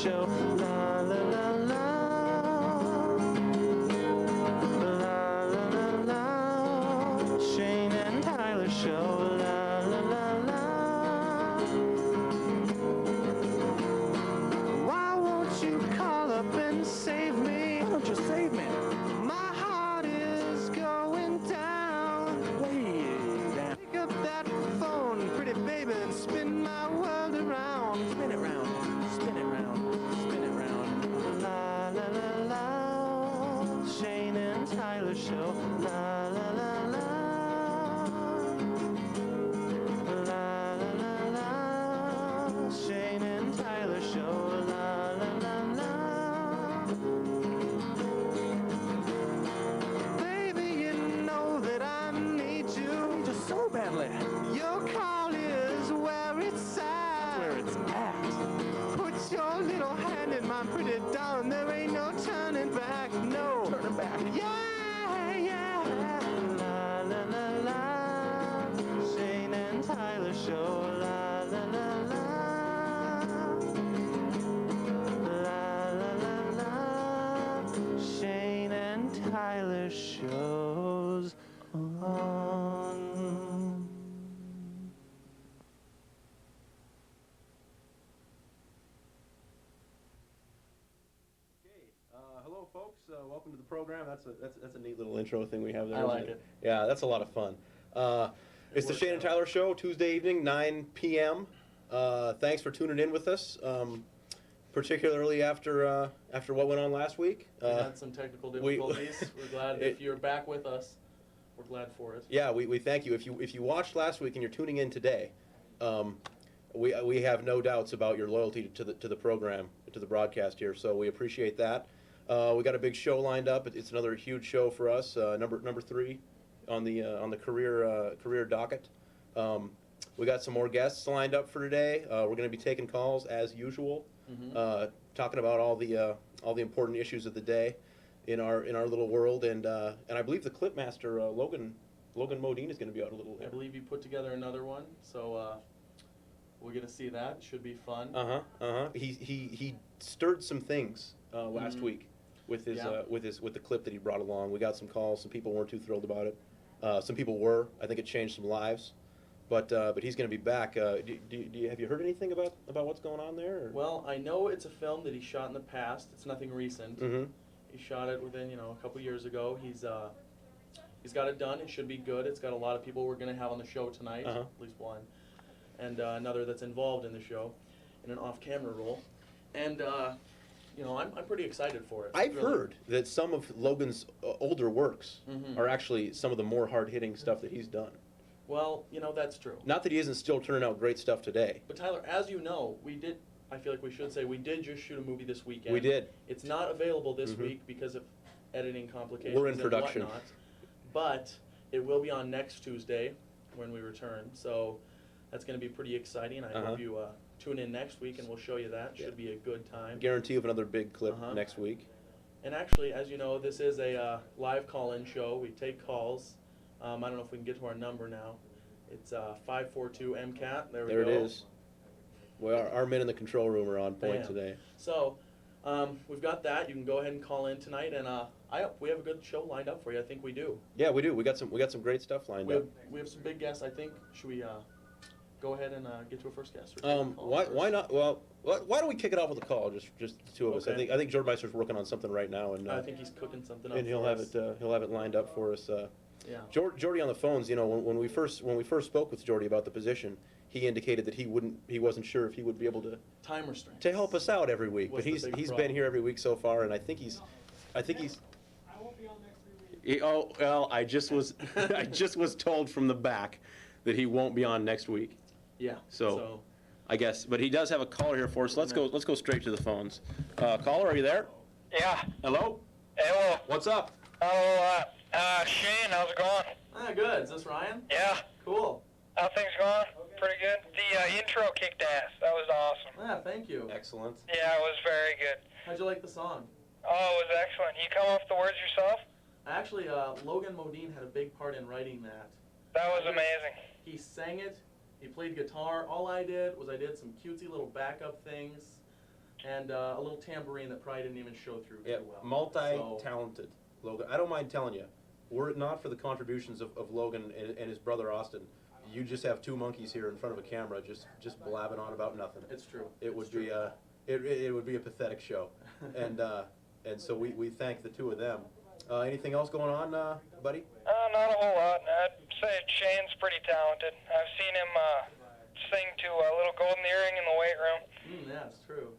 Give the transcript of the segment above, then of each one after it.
Show. La la la la. La la la la. Shane and Tyler Show. La la la la. Why won't you call up and save me? Why don't you save me? My heart is going down. Way down. Pick up that phone, pretty baby, and spin my world around. Spin it round. Spin it round. Spin it round. La la la la. Shane and Tyler Show. La la la la. La la la la. Shane and Tyler Show. La la la la. Baby, you know that I need you. Just so badly. Your call is where it's at. Where it's at. Put your little hand in mine, pretty darling. There ain't no turning back. No. Turning back. Yeah, yeah. La la la la. Shane and Tyler Show. La la la la. La la la la. Shane and Tyler shows on. Hello, folks. Welcome to the program. That's a neat little intro thing we have there. I isn't like it. Yeah, that's a lot of fun. It's the works Shane and out. Tyler Show, Tuesday evening, 9 p.m. Thanks for tuning in with us, particularly after what went on last week. We had some technical difficulties. We're glad if you're back with us. We're glad for it. Yeah, we thank you. If you watched last week and you're tuning in today, we have no doubts about your loyalty to the program, to the broadcast here. So we appreciate that. We got a big show lined up. It's another huge show for us. Number 3 on the career docket. We got some more guests lined up for today. We're going to be taking calls as usual, talking about all the important issues of the day in our little world. And I believe the clipmaster Logan Modine is going to be out a little I later. believe you put together another one, so we're gonna see that. It should be fun. He stirred some things last week with his Yeah. with the clip that he brought along. We got some calls. Some people weren't too thrilled about it. Some people were. I think it changed some lives. But he's going to be back. Have you heard anything about what's going on there? Or? Well, I know it's a film that he shot in the past. It's nothing recent. Mm-hmm. He shot it within a couple years ago. He's got it done. It should be good. It's got a lot of people we're going to have on the show tonight, at least one, and another that's involved in the show in an off-camera role. And I'm pretty excited for it. I've really. heard that some of Logan's older works are actually some of the more hard-hitting stuff that he's done. Well, that's true. Not that he isn't still turning out great stuff today. But Tyler, as you know, I feel like we should say, we did just shoot a movie this weekend. We did. It's not available this week because of editing complications. We're in production. And whatnot, but it will be on next Tuesday when we return. So that's going to be pretty exciting. I hope you tune in next week and we'll show you that. Should be a good time. Guarantee of another big clip next week. And actually, as you know, this is a live call-in show. We take calls. I don't know if we can get to our number now. It's 542-MCAT. There we go. There it is. Well, our men in the control room are on point Bam. today. So we've got that. You can go ahead and call in tonight, and we have a good show lined up for you. I think we do. Yeah, we do. We got some great stuff lined up. We have some big guests. I think. Should we go ahead and get to a first guest? Or take a call Why first? not? Well, why don't we kick it off with a call? Just the two of us. Okay. I think George Meister's working on something right now, and I think he's cooking something up. and he'll for have us. it lined up for us. Yeah. Geordy on the phones. When we first spoke with Geordy about the position, he indicated that he wasn't sure if he would be able to Time restraints. help us out every week. What's But the he's big been problem? here every week so far, and I think he's. I won't be on next 3 weeks. Oh well, I just was told from the back that he won't be on next week. Yeah. So I guess, but he does have a caller here for us. Let's go straight to the phones. Caller, are you there? Yeah. Hello. Hello. What's up? Hello, Shane, how's it going? Good. Is this Ryan? Yeah. Cool. How things going? Pretty good. The intro kicked ass. That was awesome. Yeah. Thank you. Excellent. Yeah, it was very good. How'd you like the song? Oh, it was excellent. You come off the words yourself? Actually, Logan Modine had a big part in writing that. That was amazing. He sang it. He played guitar. All I did was I did some cutesy little backup things. and a little tambourine that probably didn't even show through Yeah, too well. multi-talented, Logan. I don't mind telling you, were it not for the contributions of Logan and his brother Austin, you just have two monkeys here in front of a camera just blabbing on about nothing. It's true. It would be it would be a pathetic show, and so we thank the two of them. Anything else going on, buddy? Not a whole lot. I'd say Shane's pretty talented. I've seen him sing to a little golden earring in the weight room. Yeah, it's true.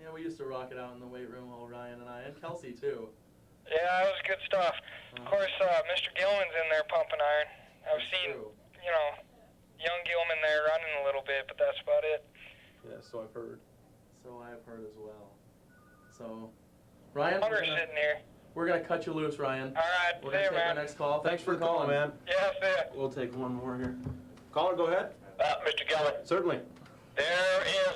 Yeah, we used to rock it out in the weight room, old Ryan and I, and Kelsey too. Yeah, that was good stuff. Of course, Mr. Gilman's in there pumping iron. I've seen, True. young Gilman there running a little bit, but that's about it. Yeah, so I've heard. So I've heard as well. So, Ryan, Hunter's sitting here. we're gonna cut you loose, Ryan. All right, We're see gonna ya, take our man. next call. Thanks for calling, man. Yeah, see ya. We'll take one more here. Caller, go ahead. Mr. Gilman, Certainly. there is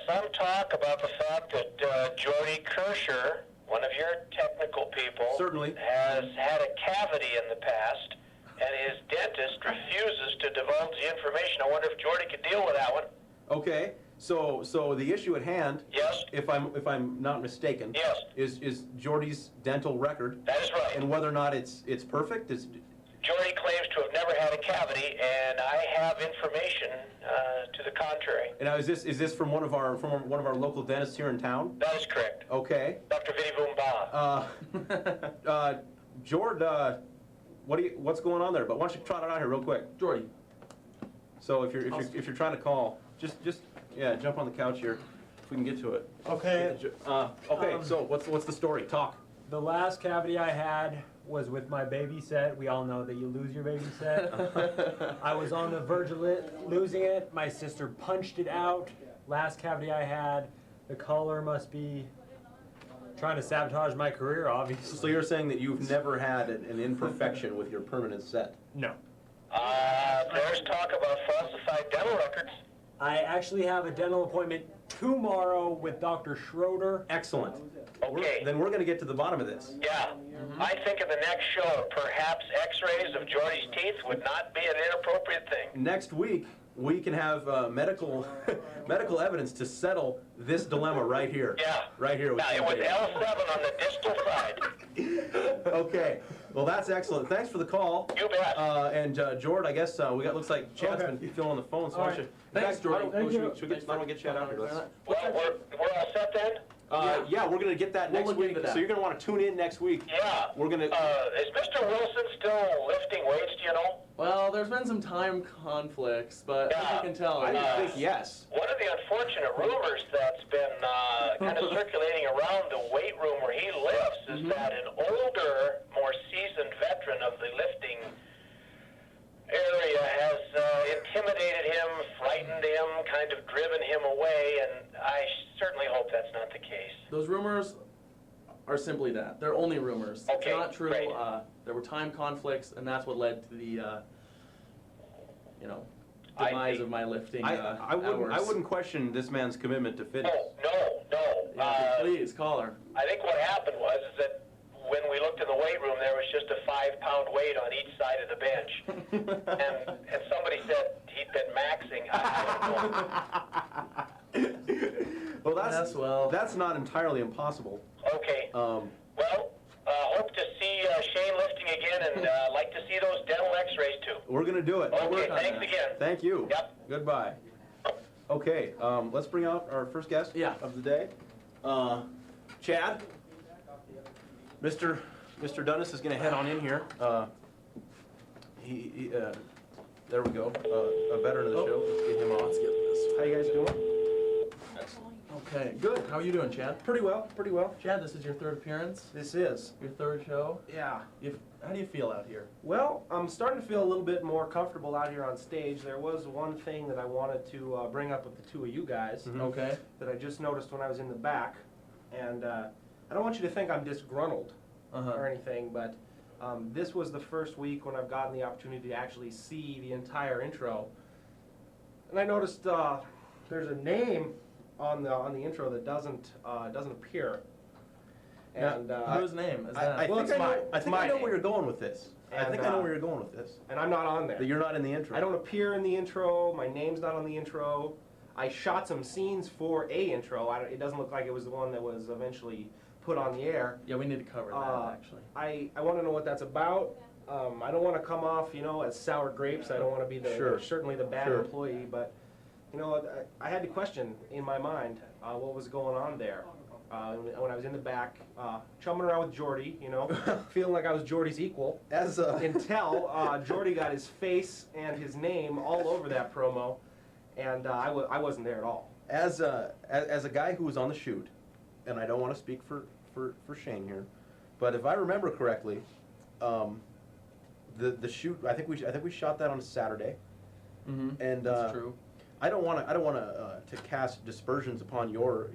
some talk about the fact that Geordy Kerscher, one of your technical people, Certainly. has had a cavity in the past, and his dentist refuses to divulge the information. I wonder if Geordy could deal with that one. Okay. So the issue at hand, Yes, if I'm not mistaken, yes, is Geordy's dental record, that is right. and whether or not it's perfect. Geordy claims to have never had a cavity, and I have information to the contrary. And now is this from one of our local dentists here in town? That is correct. Okay. Dr. Vinny Boomba. Jord, what's going on there? But why don't you trot it out here real quick? Geordy. So if you're trying to call, just jump on the couch here, if we can get to it. Okay, So what's the story? Talk. the last cavity I had was with my baby set. We all know that you lose your baby set. I was on the verge of losing it. My sister punched it out. Last cavity I had, the caller must be trying to sabotage my career, obviously. So you're saying that you've never had an imperfection with your permanent set? No. There's talk about falsified dental records. I actually have a dental appointment tomorrow with Dr. Schroeder. Excellent. Okay. Then we're going to get to the bottom of this. Yeah. I think in the next show, perhaps x-rays of Geordy's teeth would not be an inappropriate thing. Next week, we can have medical evidence to settle this dilemma right here. Yeah. Right here. Now, it was L7 on the distal side. Okay. Well, that's excellent. Thanks for the call. You bet. And Jord, I guess looks like Chad's been filling the phone. So All why right. don't you? Thanks, Jordy. Should we get Chad out here? Let's. Well, we're all set then? Yeah, we're gonna get that We'll next look week. into that. So you're gonna want to tune in next week. Yeah. We're gonna. Is Mr. Wilson still lifting weights, do you know? Well, there's been some time conflicts, but as you can tell, I think yes. One of the unfortunate rumors that's been kind of circulating around the weight room where he lifts is that an older, more seasoned veteran of the lifting area has intimidated him, frightened him, kind of driven him away, and I certainly hope that's not the case. those rumors are simply that. They're only rumors. Okay, It's not true. great. There were time conflicts, and that's what led to the, I demise see. of my lifting I hours. wouldn't question this man's commitment to fitness. No. Yeah, please, caller. I think what happened was is that when we looked in the weight room, there was just a 5-pound weight on each side of the bench, and somebody said he'd been maxing. Well, Yes, that's not entirely impossible. Okay. Um, Well, hope to see Shane lifting again, and like to see those dental X-rays too. we're gonna do it. Okay, on thanks that. again. Thank you. Yep. Goodbye. Okay, let's bring out our first guest Yeah. of the day. Chad. Mr. Dunnis is gonna head on in here. There we go. A veteran of the show. Let's get him on. Let's get this. How you guys doing? Okay, good. How are you doing, Chad? Pretty well. Chad, this is your third appearance, This is. your third show. Yeah. How do you feel out here? Well, I'm starting to feel a little bit more comfortable out here on stage. There was one thing that I wanted to bring up with the two of you guys Okay. that I just noticed when I was in the back. And I don't want you to think I'm disgruntled or anything, but this was the first week when I've gotten the opportunity to actually see the entire intro. And I noticed there's a name on the intro that doesn't appear. And Whose name is that? I Well, think it's I know, mine. I It's think I my know name. where you're going with this. I And, think I know where you're going with this. and I'm not on there. That you're not in the intro. I don't appear in the intro. My name's not on the intro. I shot some scenes for a intro. It doesn't look like it was the one that was eventually put on the air. Yeah, we need to cover that actually. I want to know what that's about. I don't want to come off, as sour grapes. I don't want to be certainly the bad employee, but I had the question in my mind, what was going on there. When I was in the back, chumming around with Geordy, feeling like I was Geordy's equal. Until Geordy got his face and his name all over that promo, and I wasn't there at all. As a guy who was on the shoot, and I don't want to speak for Shane here, but if I remember correctly, the shoot, I think we shot that on a Saturday, and That's true. I don't want to cast dispersions upon your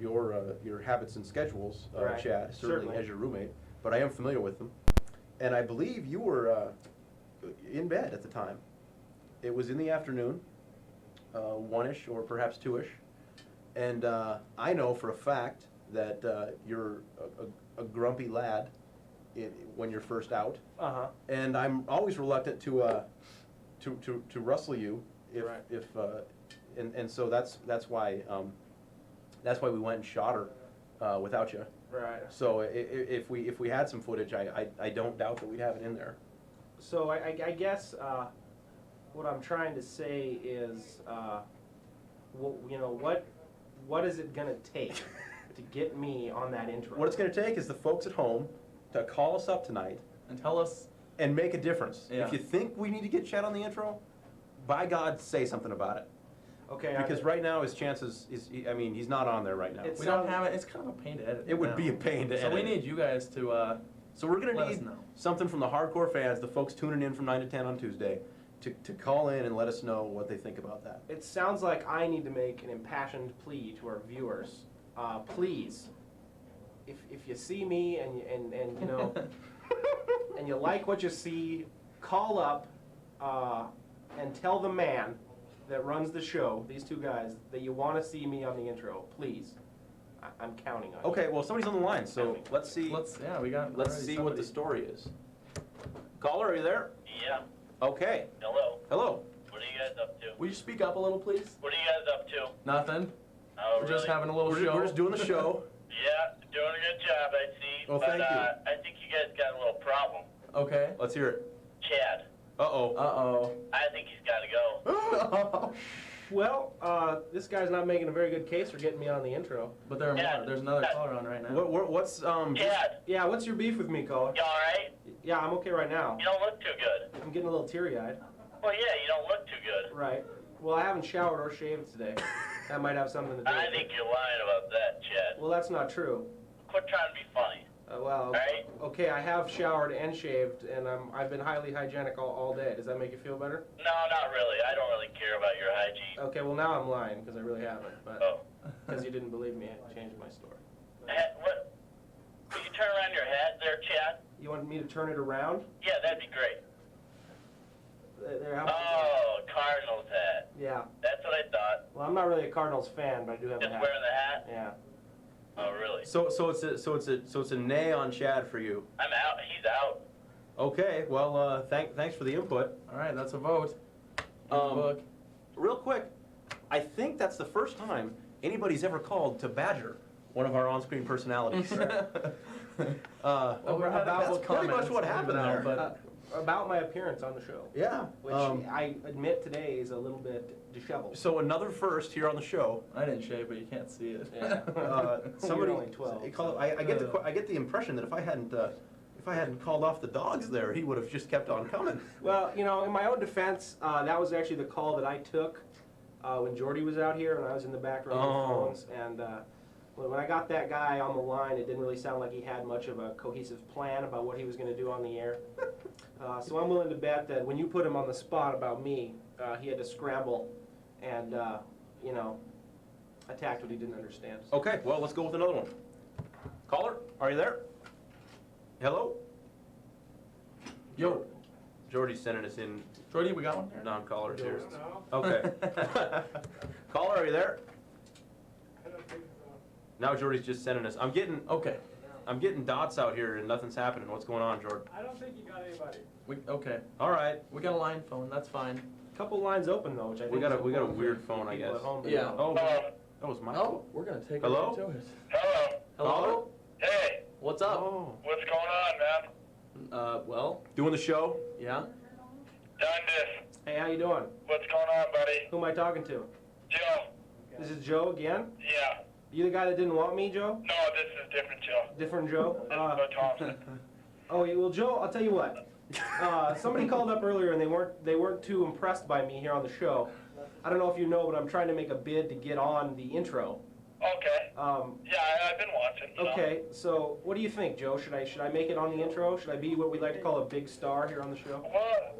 habits and schedules, Right. Chad, certainly Certainly. as your roommate, but I am familiar with them, and I believe you were in bed at the time. It was in the afternoon, 1-ish or perhaps 2-ish, and I know for a fact that you're a grumpy lad when you're first out, and I'm always reluctant to rustle you if and so that's why we went and shot her without you. Right. So if we had some footage, I don't doubt that we'd have it in there. So I guess what I'm trying to say is, what is it gonna take to get me on that intro? What it's going to take is the folks at home to call us up tonight And tell us. and make a difference. Yeah. If you think we need to get Chad on the intro, by God, say something about it. Okay. Because right now his chances he's not on there right now. It's- We don't have it. It's kind of a pain to edit. It would now. be a pain to So edit. we need you guys to. So we're going to let us need know. something from the hardcore fans, the folks tuning in from 9 to 10 on Tuesday, to call in and let us know what they think about that. It sounds like I need to make an impassioned plea to our viewers. Please, if you see me and and you like what you see, call up and tell the man that runs the show, these two guys, that you want to see me on the intro. Please, I'm counting on you. Okay, well somebody's on the line, so let's see. Let's Let's see what the story is. Caller, are you there? Yeah. Okay. Hello. Hello. What are you guys up to? Will you speak up a little, please? What are you guys up to? Nothing. Oh, We're just having a little show. We're just doing the show. Yeah, doing a good job, I see. Well, but thank you. I think you guys got a little problem. Okay. Let's hear it. Chad, Uh-oh. I think he's got to go. Well, this guy's not making a very good case for getting me on the intro. But there are Yeah. more. There's another caller on right now. What's Chad, Yeah, what's your beef with me, caller? you alright? Yeah, I'm okay right now. You don't look too good. I'm getting a little teary-eyed. Well, yeah, you don't look too good. Right. Well, I haven't showered or shaved today. That might have something to do with I it. think you're lying about that, Chad. Well, that's not true. Quit trying to be funny. Well, Right. okay, I have showered and shaved, and I've been highly hygienic all day. Does that make you feel better? No, not really. I don't really care about your hygiene. Okay, well now I'm lying, because I really haven't. But Oh. because you didn't believe me, I changed my story. What? Will you turn around your hat there, Chad? You want me to turn it around? Yeah, that'd be great. There, how- Oh, Cardinals hat. Yeah. That's what I thought. Well, I'm not really a Cardinals fan, but I do have a Just hat. wearing the hat? Yeah. Oh, really? So it's a nay on Chad for you. I'm out. He's out. Okay, well thanks for the input. All right, that's a vote. Here's the Um, book. Real quick, I think that's the first time anybody's ever called to badger one of our on-screen personalities. Well, we're had a that's couple pretty much comments what happened now, there. but About my appearance on the show, Yeah. which I admit today is a little bit disheveled. So another first here on the show. I didn't shave, but you can't see it. Yeah. Somebody, You're only 12. I get the impression that if I hadn't called off the dogs there, he would have just kept on coming. Well, in my own defense, that was actually the call that I took when Geordy was out here and I was in the back running the phones. And when I got that guy on the line, it didn't really sound like he had much of a cohesive plan about what he was going to do on the air. So I'm willing to bet that when you put him on the spot about me, he had to scramble and, attacked what he didn't understand. Okay, well let's go with another one. Caller, are you there? Hello? Yo, Geordy's sending us in Geordy, we got one here? non-callers here. Okay. Caller, are you there? Now Geordy's just sending us. I'm getting dots out here and nothing's happening. What's going on, Jordan? I don't think you got anybody. Okay. All right. We got a line phone. That's fine. couple lines open though, which I think We got is a important weird for phone, I people guess. at home to Yeah. know. Oh, Hello? that was my Oh, fault. we're gonna take Hello? it right to it. Hello? Hello? Hey, What's up? Oh. what's going on, man? Well, Doing the show? yeah. Done this. Hey, how you doing? What's going on, buddy? Who am I talking to? Joe? This is Joe again? Yeah. You the guy that didn't want me, Joe? No, this is different Joe. Different Joe? This is Joe Thompson. Oh, well, Joe, I'll tell you what. Somebody called up earlier and they weren't too impressed by me here on the show. I don't know if you know, but I'm trying to make a bid to get on the intro. Okay. Um, Yeah, I've been watching. You know. okay, so what do you think, Joe? Should I make it on the intro? Should I be what we like to call a big star here on the show? Well,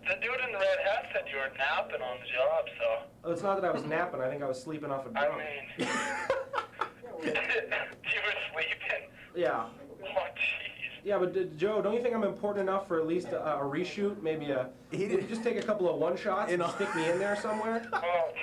the dude in the red hat said you were napping on the job, so. Oh, it's not that I was napping. I think I was sleeping off a I drum. mean. You were sleeping. Yeah. Oh, jeez. Yeah, but Joe, don't you think I'm important enough for at least a reshoot? Maybe just take a couple of one-shots and stick me in there somewhere? Well,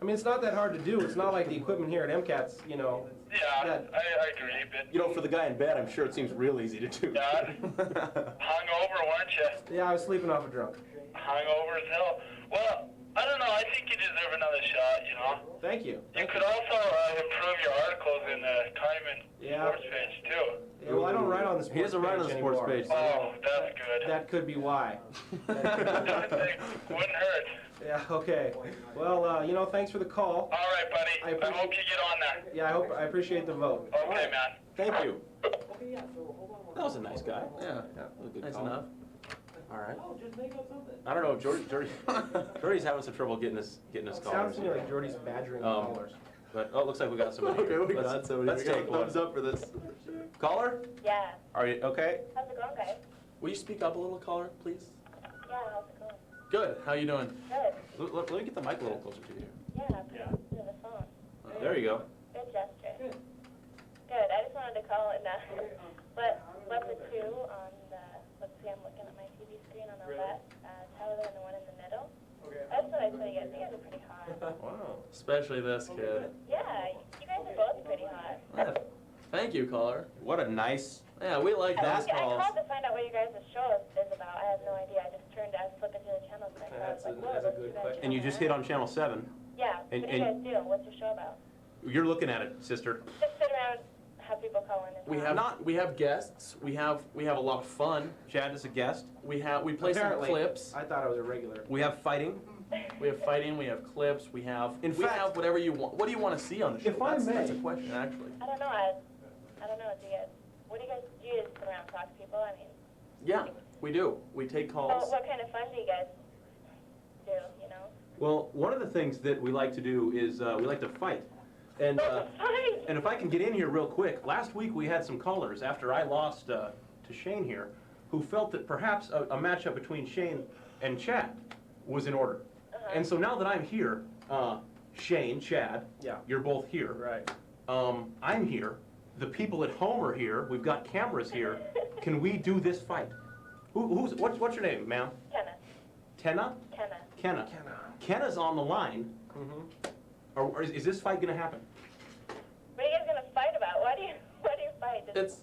I mean, it's not that hard to do. It's not like the equipment here at MCAT's, you know. yeah, That- I agree, but. You know, for the guy in bed, I'm sure it seems real easy to do. Yeah. Hungover, weren't you? Yeah, I was sleeping off a drunk. Hungover as hell. Well, I don't know. I think you deserve another shot, you know? Thank you. You could also improve your articles in the Time and Yeah. Sports page, too. Yeah, well, I don't write on the sports He doesn't write on the page sports anymore. page. Oh, that's good. That could be why. It wouldn't hurt. Yeah, okay. Well, you know, thanks for the call. All right, buddy. I I appreciate- hope you get on there. Yeah, I appreciate the vote. Okay, man. Thank you. That was a nice guy. Yeah. That was a good Nice call. enough. All right. I don't know, Jordy's having some trouble getting us Sounds callers. to me like Jordy's badgering Um, callers. But it looks like we got somebody. Okay, we Let's- got somebody. Let's We got take a one. thumbs up for this. Caller? Yeah. Are you okay? How's it going, guys? Will you speak up a little, caller, please? Yeah, how's it going? Good. How you doing? Good. Let me get the mic a little closer to you. Yeah, through the phone. There you go. Good gesture. Good. I just wanted to call and let the two on the, let's see, I'm looking at my TV screen on the left, Tyler and the one in the middle. I just thought I'd tell you guys are pretty hot. Wow. Especially this kid. Yeah, you guys are both pretty hot. Yeah. Thank you, caller. What a nice. Yeah, we like I those calls. called to find out what your guys' show is about. I have no idea. I just turned, I was flipping through the channels and I That's was a- like, whoa, that's a those good two guys question. And you are just on hit there. on channel 7. Yeah. and- What do you guys do? What's your show about? You're looking at it, sister. Just sit around, have people call in. And We talk. have guests. We have a lot of fun. Chad is a guest. We play Apparently, some clips. I thought I was a regular. We have fighting. We have fighting. We have clips. We have In we fact- have whatever you want. What do you want to see on the show? If I That's a may. question, actually. I don't know. I don't know. What do you guys do? You just sit around and talk to people? I mean, Yeah, we do. We take so calls. what kind of fun do you guys do? You know? Well, one of the things that we like to do is we like to fight. And Fight! and if I can get in here real quick, last week we had some callers after I lost to Shane here, who felt that perhaps a matchup between Shane and Chad was in order. And so now that I'm here, Shane, Chad, Yeah. you're both here. Right. I'm here. The people at home are here. We've got cameras here. Can we do this fight? What's your name, ma'am? Kenna. Tenna? Kenna. Kenna. Kenna's on the line. Mm-hmm. Or is this fight gonna happen? What are you guys gonna fight about? Why do you fight? It's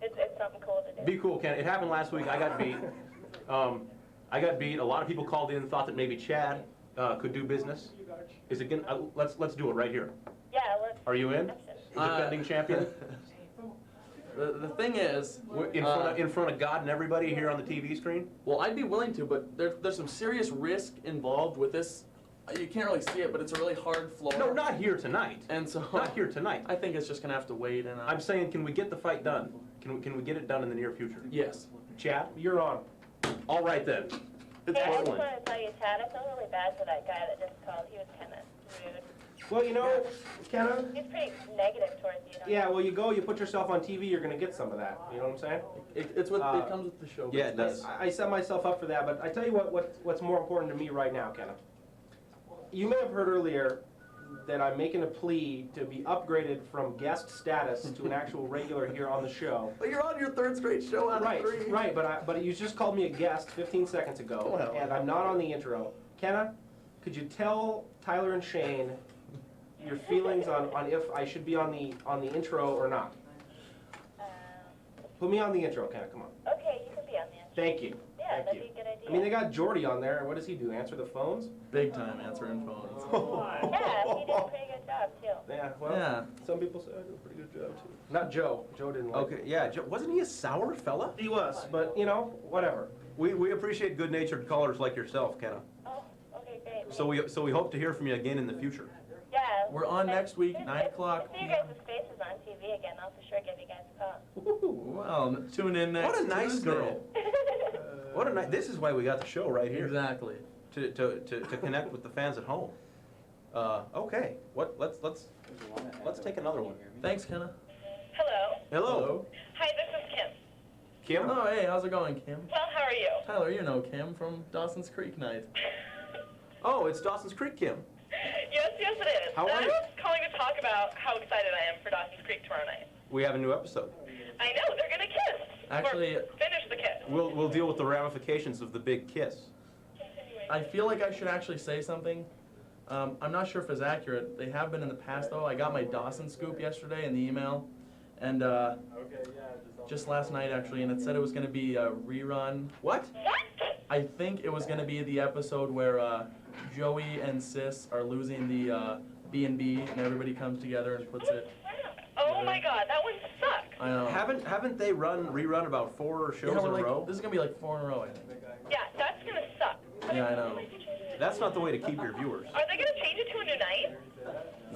It's something cool to do. Be cool, Kenna. It happened last week. I got beat. I got beat. A lot of people called in and thought that maybe Chad could do business. Is it gonna? Let's do it right here. Yeah, let's. Are you in? Defending champion. the thing is, In front of God and everybody here on the TV screen. well, I'd be willing to, but there's some serious risk involved with this. You can't really see it, but it's a really hard floor. No, not here tonight. And so Not here tonight. I think it's just gonna have to wait. And I'm saying, can we get the fight done? Can we get it done in the near future? yes. Chad? You're on. All right then. Hey, I just Excellent. wanted to tell you, Chad, I feel really bad for that guy that just called. He was kind of rude. Well, you know, Kenna. He's pretty negative towards you. Don't Yeah. Well, you put yourself on TV, you're gonna get some of that. You know what I'm saying? It's what it comes with the show. Yeah, it business. does. I set myself up for that, but I tell you what's more important to me right now, Kenna. You may have heard earlier that I'm making a plea to be upgraded from guest status to an actual regular here on the show. But you're on your third straight show out Right, of 3. right, but you just called me a guest 15 seconds ago, Well. and I'm not on the intro. Kenna, could you tell Tyler and Shane your feelings on if I should be on the intro or not? Put me on the intro, Kenna. Come on. Okay, you can be on the intro. Thank you. Yeah. that'd Thank be you. a good idea. I mean, they got Geordy on there. What does he do? Answer the phones? Big time answering phones. Yeah, he did a pretty good job, too. Yeah, well, Yeah. some people say I do a pretty good job too. Not Joe. Joe didn't like Okay, yeah, wasn't he a sour fella? it. He was, but you know, whatever. We appreciate good-natured callers like yourself, Kenna. Oh, okay, great. So we hope to hear from you again in the future. Yeah. We're on next week, 9 o'clock. If you guys' faces on TV again, I'll for sure give you guys a call. Well, tune in next What a nice Tuesday. girl. What a nice. This is why we got the show right here. Exactly. To connect with the fans at home. Okay. Let's take another one. Thanks, Kenna. Hello. Hello. Hi, this is Kim. Kim. Oh, hey, how's it going, Kim? Well, how are you? Tyler, you know Kim from Dawson's Creek night. Oh, it's Dawson's Creek, Kim. Yes, it is. How are I you? was calling to talk about how excited I am for Dawson's Creek tomorrow night. We have a new episode. I know, they're gonna kiss. Actually, Or finish the kiss. We'll deal with the ramifications of the big kiss. I feel like I should actually say something. I'm not sure if it's accurate. They have been in the past, though. I got my Dawson scoop yesterday in the email, and just last night, actually, and it said it was going to be a rerun. What? I think it was going to be the episode where Joey and Sis are losing the B&B, and everybody comes together and puts it. Oh my god, that one sucks. I know. Haven't they rerun about 4 shows Yeah, in a like, row? this is going to be like 4 in a row, I think. Yeah, that's gonna suck. Yeah, I know. That's not the way to keep your viewers. Are they gonna change it to a new night?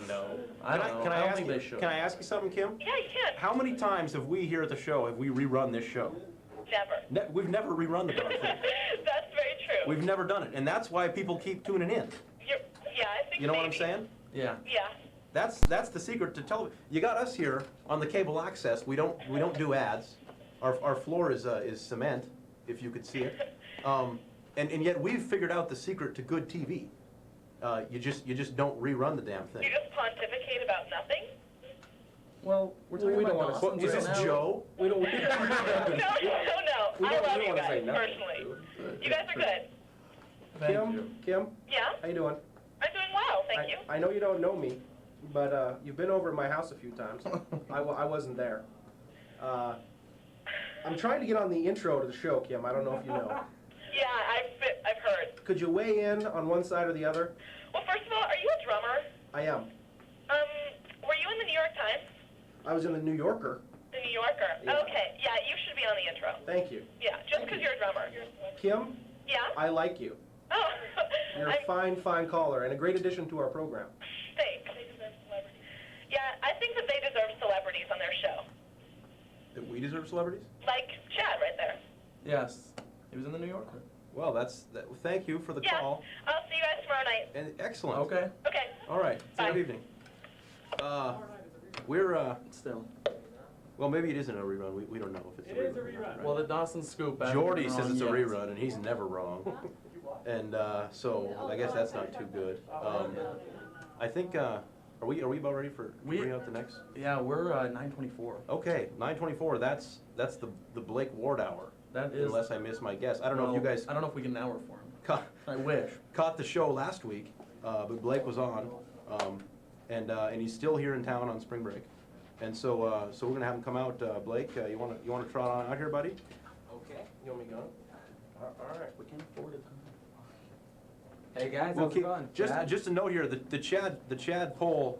No. I don't know. I don't think they should. Can I ask you something, Kim? Yeah, you can. How many times have we here at the show have we rerun this show? Never. We've never rerun the darn thing. That's very true. We've never done it, and that's why people keep tuning in. Yeah, I think You know what I'm maybe. saying? Yeah. Yeah. That's the secret to television. You got us here on the cable access. We don't do ads. Our floor is cement, if you could see it. And yet we've figured out the secret to good TV. You just don't rerun the damn thing. You just pontificate about nothing? Well, we're talking We don't about wanna- Dawson's Is right this now. Joe? We don't. No. I love you wanna guys say nothing. personally. You guys are good. Thank you. Kim, Yeah? how you doing? I'm doing well, thank you. I know you don't know me, but you've been over at my house a few times. I wasn't there. I'm trying to get on the intro to the show, Kim. I don't know if you know. Yeah, I've heard. Could you weigh in on one side or the other? Well, first of all, are you a drummer? I am. Were you in the New York Times? I was in the New Yorker. The New Yorker? Yeah. Okay, yeah, you should be on the intro. Thank you. Yeah, just because you're a drummer. Kim, Yeah? I like you. Oh, You're a fine caller and a great addition to our program. Thanks. Yeah, I think that they deserve celebrities on their show. That we deserve celebrities? Like Chad right there. Yes. He was in the New Yorker. Well, thank you for the Yeah, call. I'll see you guys tomorrow night. And excellent. Okay. Okay. All right. Bye. Good evening. We're Still. well, maybe it isn't a rerun. We don't know if it's a rerun. or not, right? Well, the Dawson scoop. Jordy says it's a rerun, and he's never wrong. And so I guess that's not too good. I think are we about ready for bringing out the next? Yeah, we're 9:24. Okay, 9:24. That's the Blake Ward hour. That is. Unless I miss my guess. I don't know if you guys I don't know if we get an hour for him. caught, I wish. caught the show last week, but Blake was on, and he's still here in town on spring break, and so we're gonna have him come out. Blake, you wanna trot on out here, buddy? Okay. You want me going? All right. We can afford it. Hey guys, We'll how's it keep- going? just Chad? just a note here. The Chad poll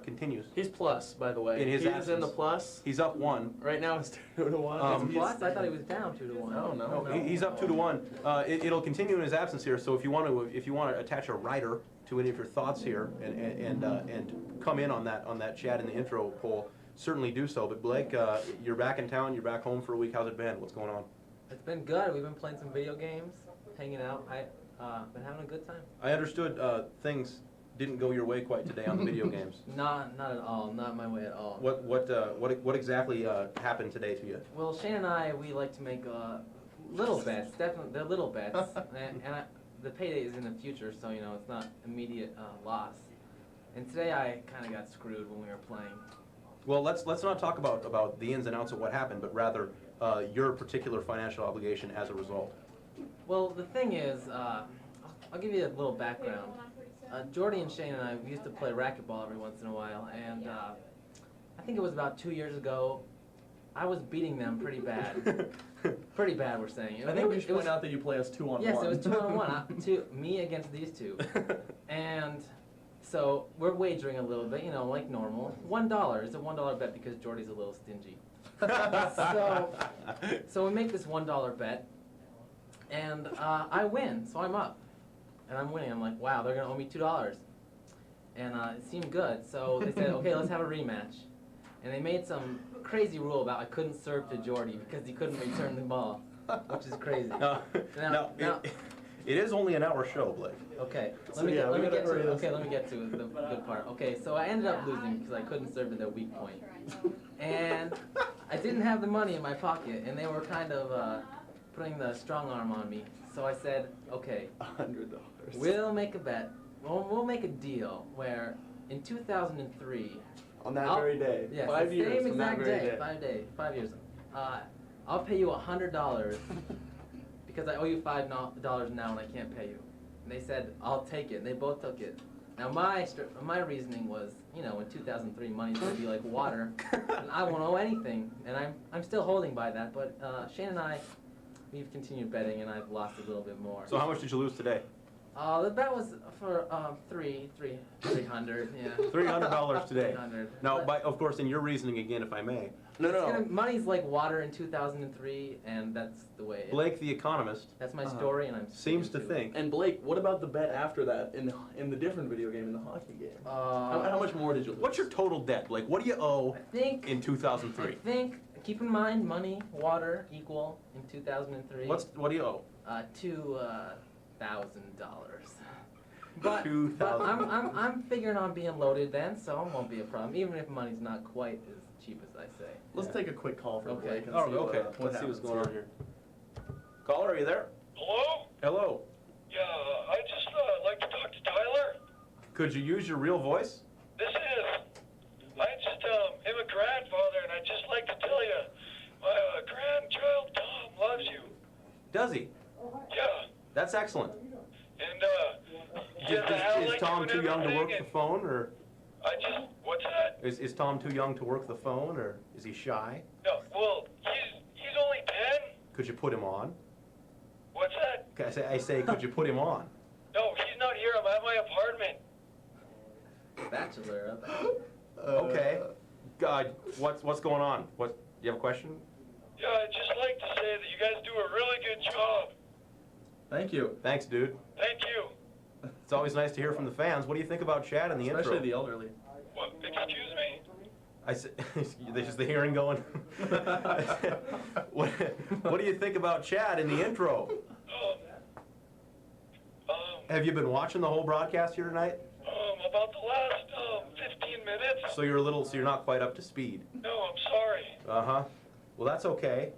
continues. He's plus, by the way. In his He's in absence. the plus. He's up 1. Right now it's 2-1. Plus, I thought he was down 2-1. No, No, no. he's up 2-1. It'll continue in his absence here. So if you want to attach a writer to any of your thoughts here and come in on that chat in the intro poll, certainly do so. But Blake, you're back in town. You're back home for a week. How's it been? What's going on? It's been good. We've been playing some video games, hanging out. Been having a good time. I understood things didn't go your way quite today on the video games. Not at all. Not my way at all. What exactly happened today to you? Well, Shane and I, we like to make little bets. Definitely, they're little bets, the payday is in the future, so you know it's not immediate loss. And today I kind of got screwed when we were playing. Well, let's not talk about the ins and outs of what happened, but rather your particular financial obligation as a result. Well, the thing is, I'll give you a little background. Geordy and Shane and I, we used to play racquetball every once in a while, and I think it was about 2 years ago, I was beating them pretty bad. Pretty bad, we're saying. I think we should point out that you play us 2-on-1. Yes, it was 2-on-1. Me against these two. And so we're wagering a little bit, you know, like normal. $1. It's a $1 bet because Geordy's a little stingy. So we make this $1 bet, and I win, so I'm up. And I'm winning. I'm like, wow, they're going to owe me $2. And it seemed good. So they said, okay, let's have a rematch. And they made some crazy rule about I couldn't serve to Geordy because he couldn't return the ball, which is crazy. Now, it is only an hour show, Blake. Okay, So, let me yeah, we get gotta hurry to this. the good part. Okay, so I ended up losing because I couldn't serve to their weak point, and I didn't have the money in my pocket, and they were kind of putting the strong arm on me. So I said, okay, $100. we'll make a bet. We'll make a deal where in 2003. On that very day. Yes, 5 the years same from that exact very day. 5 years. I'll pay you $100 because I owe you $5 now and I can't pay you. And they said, I'll take it. They both took it. Now my reasoning was, you know, in 2003 money's gonna be like water, and I won't owe anything. And I'm still holding by that. But Shane and I, we've continued betting, and I've lost a little bit more. So how much did you lose today? The bet was for $300. Yeah. $300 today. 300. Now, of course, in your reasoning again, if I may. Money's like water in 2003, and that's the way. Blake, the economist. That's my story, and I'm seems to think. And Blake, what about the bet after that in the different video game, in the hockey game? How much more did you lose? What's your total debt, Blake? What do you owe in 2003? I think, keep in mind, money, water equal in 2003. What do you owe? $2,000. But I'm figuring on being loaded then, so it won't be a problem, even if money's not quite as cheap as I say. Let's take a quick call for Blake and Oh, see okay. what Let's see what's happens going on here. Caller, are you there? Hello? Hello. Yeah, I just like to talk to Tyler. Could you use your real voice? This is. I just am a grandfather, and I'd just like to tell you, my grandchild Tom loves you. Does he? Yeah. That's excellent. And Is Tom too young to work the phone, or? What's that? Is Tom too young to work the phone, or is he shy? No, well, he's only 10. Could you put him on? What's that? I say, could you put him on? No, he's not here. I'm at my apartment. Bachelor. Okay. God, what's going on? You have a question? Yeah, I'd just like to say that you guys do a really good job. Thank you. Thanks, dude. Thank you. It's always nice to hear from the fans. What do you think about Chad in the intro? Especially the elderly. What? Excuse me? I said, is the hearing going? What do you think about Chad in the intro? Have you been watching the whole broadcast here tonight? About the last 15 minutes. So you're not quite up to speed. No, I'm sorry. Uh-huh. Well, that's okay.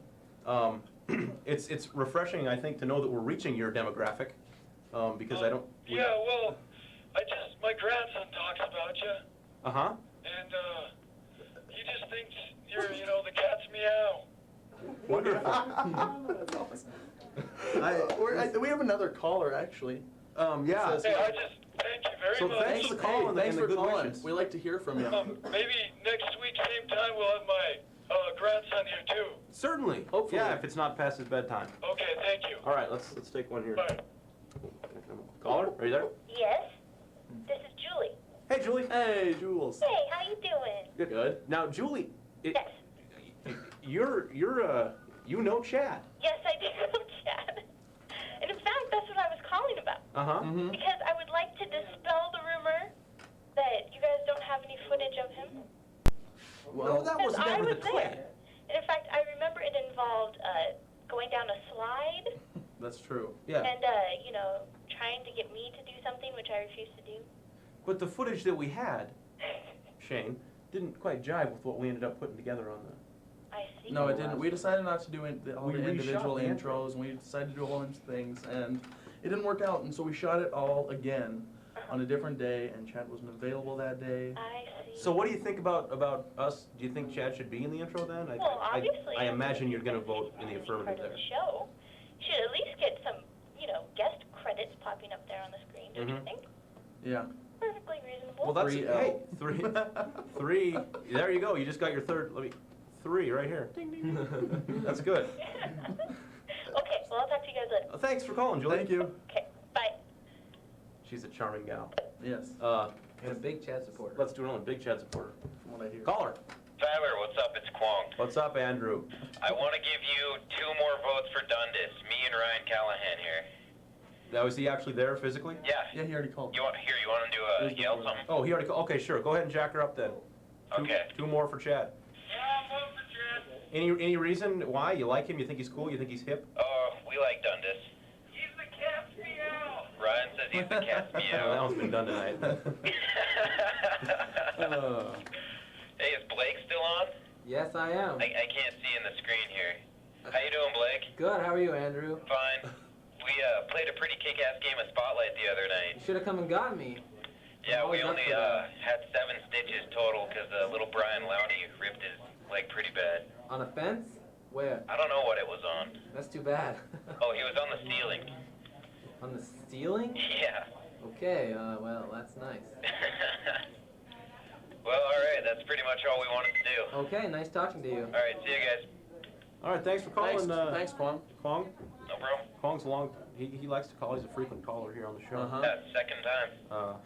It's refreshing, I think, to know that we're reaching your demographic, because I don't. Yeah, well, my grandson talks about you, Uh-huh. and he just thinks you're, the cat's meow. Wonderful. That's awesome. We have another caller, actually. Yeah. Hey, I just thank you very much. Thanks for the call and thanks the for good calling. wishes. We like to hear from you. Maybe next week, same time, we'll have my grandson here too. Certainly. Hopefully. Yeah, if it's not past his bedtime. Okay, thank you. All right, let's take one here. Bye. Caller, are you there? Yes, this is Julie. Hey, Julie. Hey, Jules. Hey, how you doing? Good. Now, Julie, Yes. you know Chad. Yes, I do know Chad. And in fact, that's what I was calling about. Uh-huh. Mm-hmm. Because I would like to dispel the rumor that you guys don't have any footage of him. Well, that was Because I never was the claim. there. And in fact, I remember it involved going down a slide That's true. Yeah. and, trying to get me to do something which I refused to do. But the footage that we had, Shane, didn't quite jive with what we ended up putting together on the. I see. No, it didn't. We decided not to do all We the reshot individual the intro. intros, and we decided to do a whole bunch of things, and it didn't work out, and so we shot it all again on a different day, and Chad wasn't available that day. I see. So what do you think about us? Do you think Chad should be in the intro then? Well, obviously. I imagine you're going to vote in the He's affirmative part of there. the show. Should at least get some, guest credits popping up there on the screen, don't you Mhm. think? Yeah. Perfectly reasonable. Well, that's 3L. hey, three. There you go. You just got your 3 right here. Ding, ding. That's good. Okay, well, I'll talk to you guys later. Thanks for calling, Julie. Thank you. Okay, bye. She's a charming gal. Yes. And a big Chad supporter. Let's do another big Chad supporter. From what I hear. Caller. Tyler, what's up? It's Kwong. What's up, Andrew? I want to give you 2 more votes for Dundas. Me and Ryan Callahan here. Now, is he actually there physically? Yeah. Yeah, he already called. You want to do a yell something? Oh, he already called. Okay, sure. Go ahead and jack her up then. Okay. 2 more for Chad. Yeah, vote for Chad. Any reason why? You like him? You think he's cool? You think he's hip? Oh, we like Dundas. He's the cat's meow. Ryan says he's the cat's Well, meow. that one's been done tonight. Hey, is Blake still on? Yes, I am. I can't see in the screen here. How you doing, Blake? Good. How are you, Andrew? Fine. We played a pretty kick-ass game of Spotlight the other night. You should have come and got me. Yeah, we Always up only for that. had 7 stitches total because little Brian Lowney ripped his leg pretty bad. On a fence? Where? I don't know what it was on. That's too bad. Oh, he was on the ceiling. On the ceiling? Yeah. Okay, well, that's nice. Well, all right. That's pretty much all we wanted to do. Okay, nice talking to you. All right. See you guys. All right, thanks for calling. Thanks, Kwong. Kwong? No problem. Kwong's he likes to call. He's a frequent caller here on the show. Uh-huh. Yeah, second time.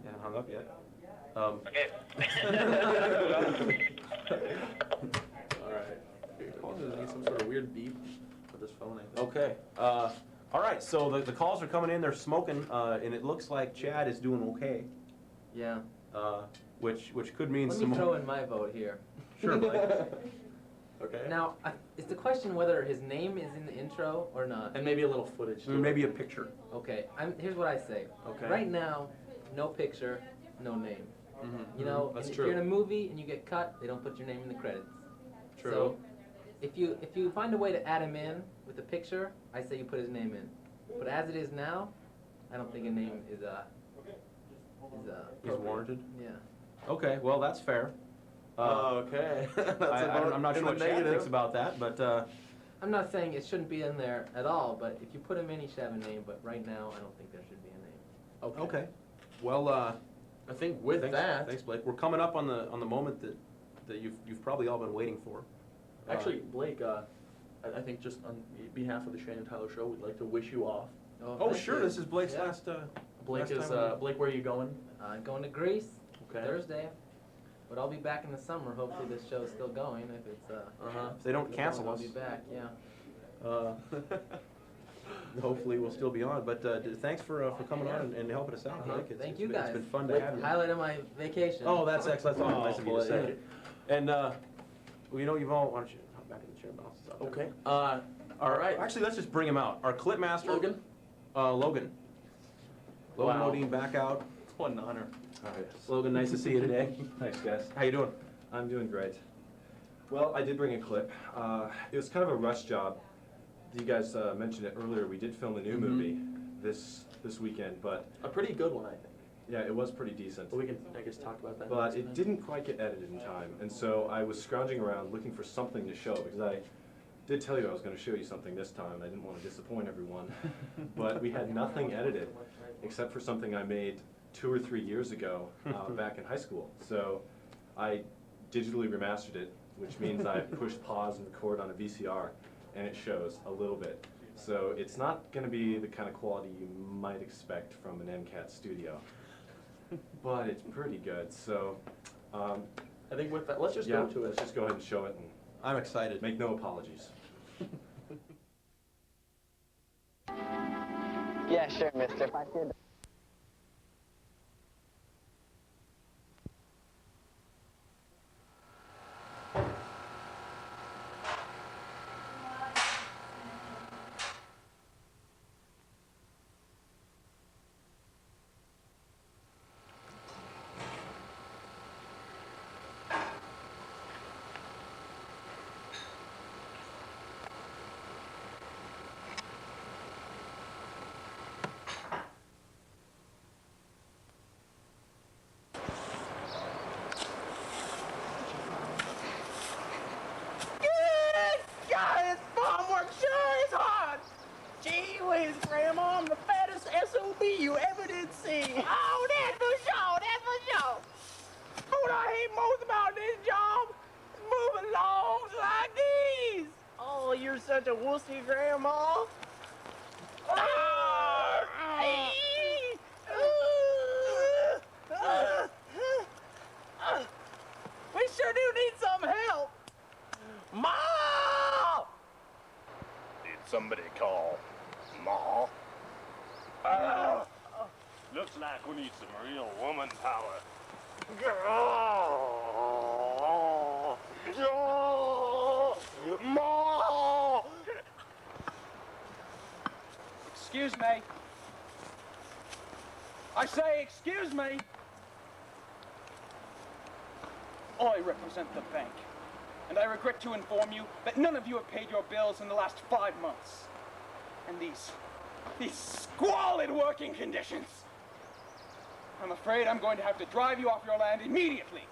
Haven't hung up yet. Okay. All right. Kwong is some sort of weird beep with his phone, I think. Okay. All right, so the calls are coming in. They're smoking, and it looks like Chad is doing okay. Yeah. Which could mean Let some me throw more. in my vote here. Sure, Blake. Okay. Now, is the question whether his name is in the intro or not? And maybe a little footage. too. Maybe a picture. Okay, here's what I say. Okay. Right now, no picture, no name. Mhm. You know, That's and if true. you're in a movie and you get cut, they don't put your name in the credits. True. So, if you find a way to add him in with a picture, I say you put his name in. But as it is now, I don't think a name is Is appropriate. warranted. Yeah. Okay, well that's fair. Okay. That's I'm not in sure the what Chad negative. thinks about that, but I'm not saying it shouldn't be in there at all, but if you put him in, he should have a name. But right now, I don't think there should be a name. okay. Well, I think with thanks, Blake. We're coming up on the moment that you've probably all been waiting for. Actually, Blake, I think just on behalf of the Shane and Tyler Show, we'd like to wish you off. Oh thank sure, you. this is Blake's Yeah. last. Blake last is time on- Blake. Where are you going? Going to Greece Okay. Thursday, but I'll be back in the summer. Hopefully, this show's still going. If it's If they don't cancel I'll us, be back. Yeah. hopefully we'll still be on. But thanks for coming on and helping us out, Blake. Thank you guys. It's been fun to With have you. highlight of my vacation. Oh, that's excellent. That's Oh, nice of you to boy. say. And well, you know, Yvonne, why don't you hop back in the chair, bounce this out there. Okay. All right. Actually, let's just bring him out. Our clip master, Logan. Logan. Logan Wow. Modine back out. What an honor. Logan, nice to see you today. Thanks, guys. How you doing? I'm doing great. Well, I did bring a clip. It was kind of a rush job. You guys mentioned it earlier. We did film a new movie this weekend, but A pretty good one, I think. yeah, it was pretty decent. But we can, I guess, talk about that. But next it time. didn't quite get edited in time, and so I was scrounging around looking for something to show, because I did tell you I was going to show you something this time. I didn't want to disappoint everyone. But we had nothing edited, except for something I made 2 or 3 years ago back in high school. So I digitally remastered it, which means I pushed pause and record on a VCR, and it shows a little bit. So it's not going to be the kind of quality you might expect from an MCAT studio, but it's pretty good. So I think with that, let's just yeah, go to it. let's just go ahead and show it and I'm excited. make no apologies. Yeah, sure, mister. If I could. such a wussy, Grandma. We sure do need some help. Ma! Did somebody call Ma? Looks like we need some real woman power. Ma! Excuse me. I say, excuse me. I represent the bank, and I regret to inform you that none of you have paid your bills in the last 5 months. And these squalid working conditions. I'm afraid I'm going to have to drive you off your land immediately.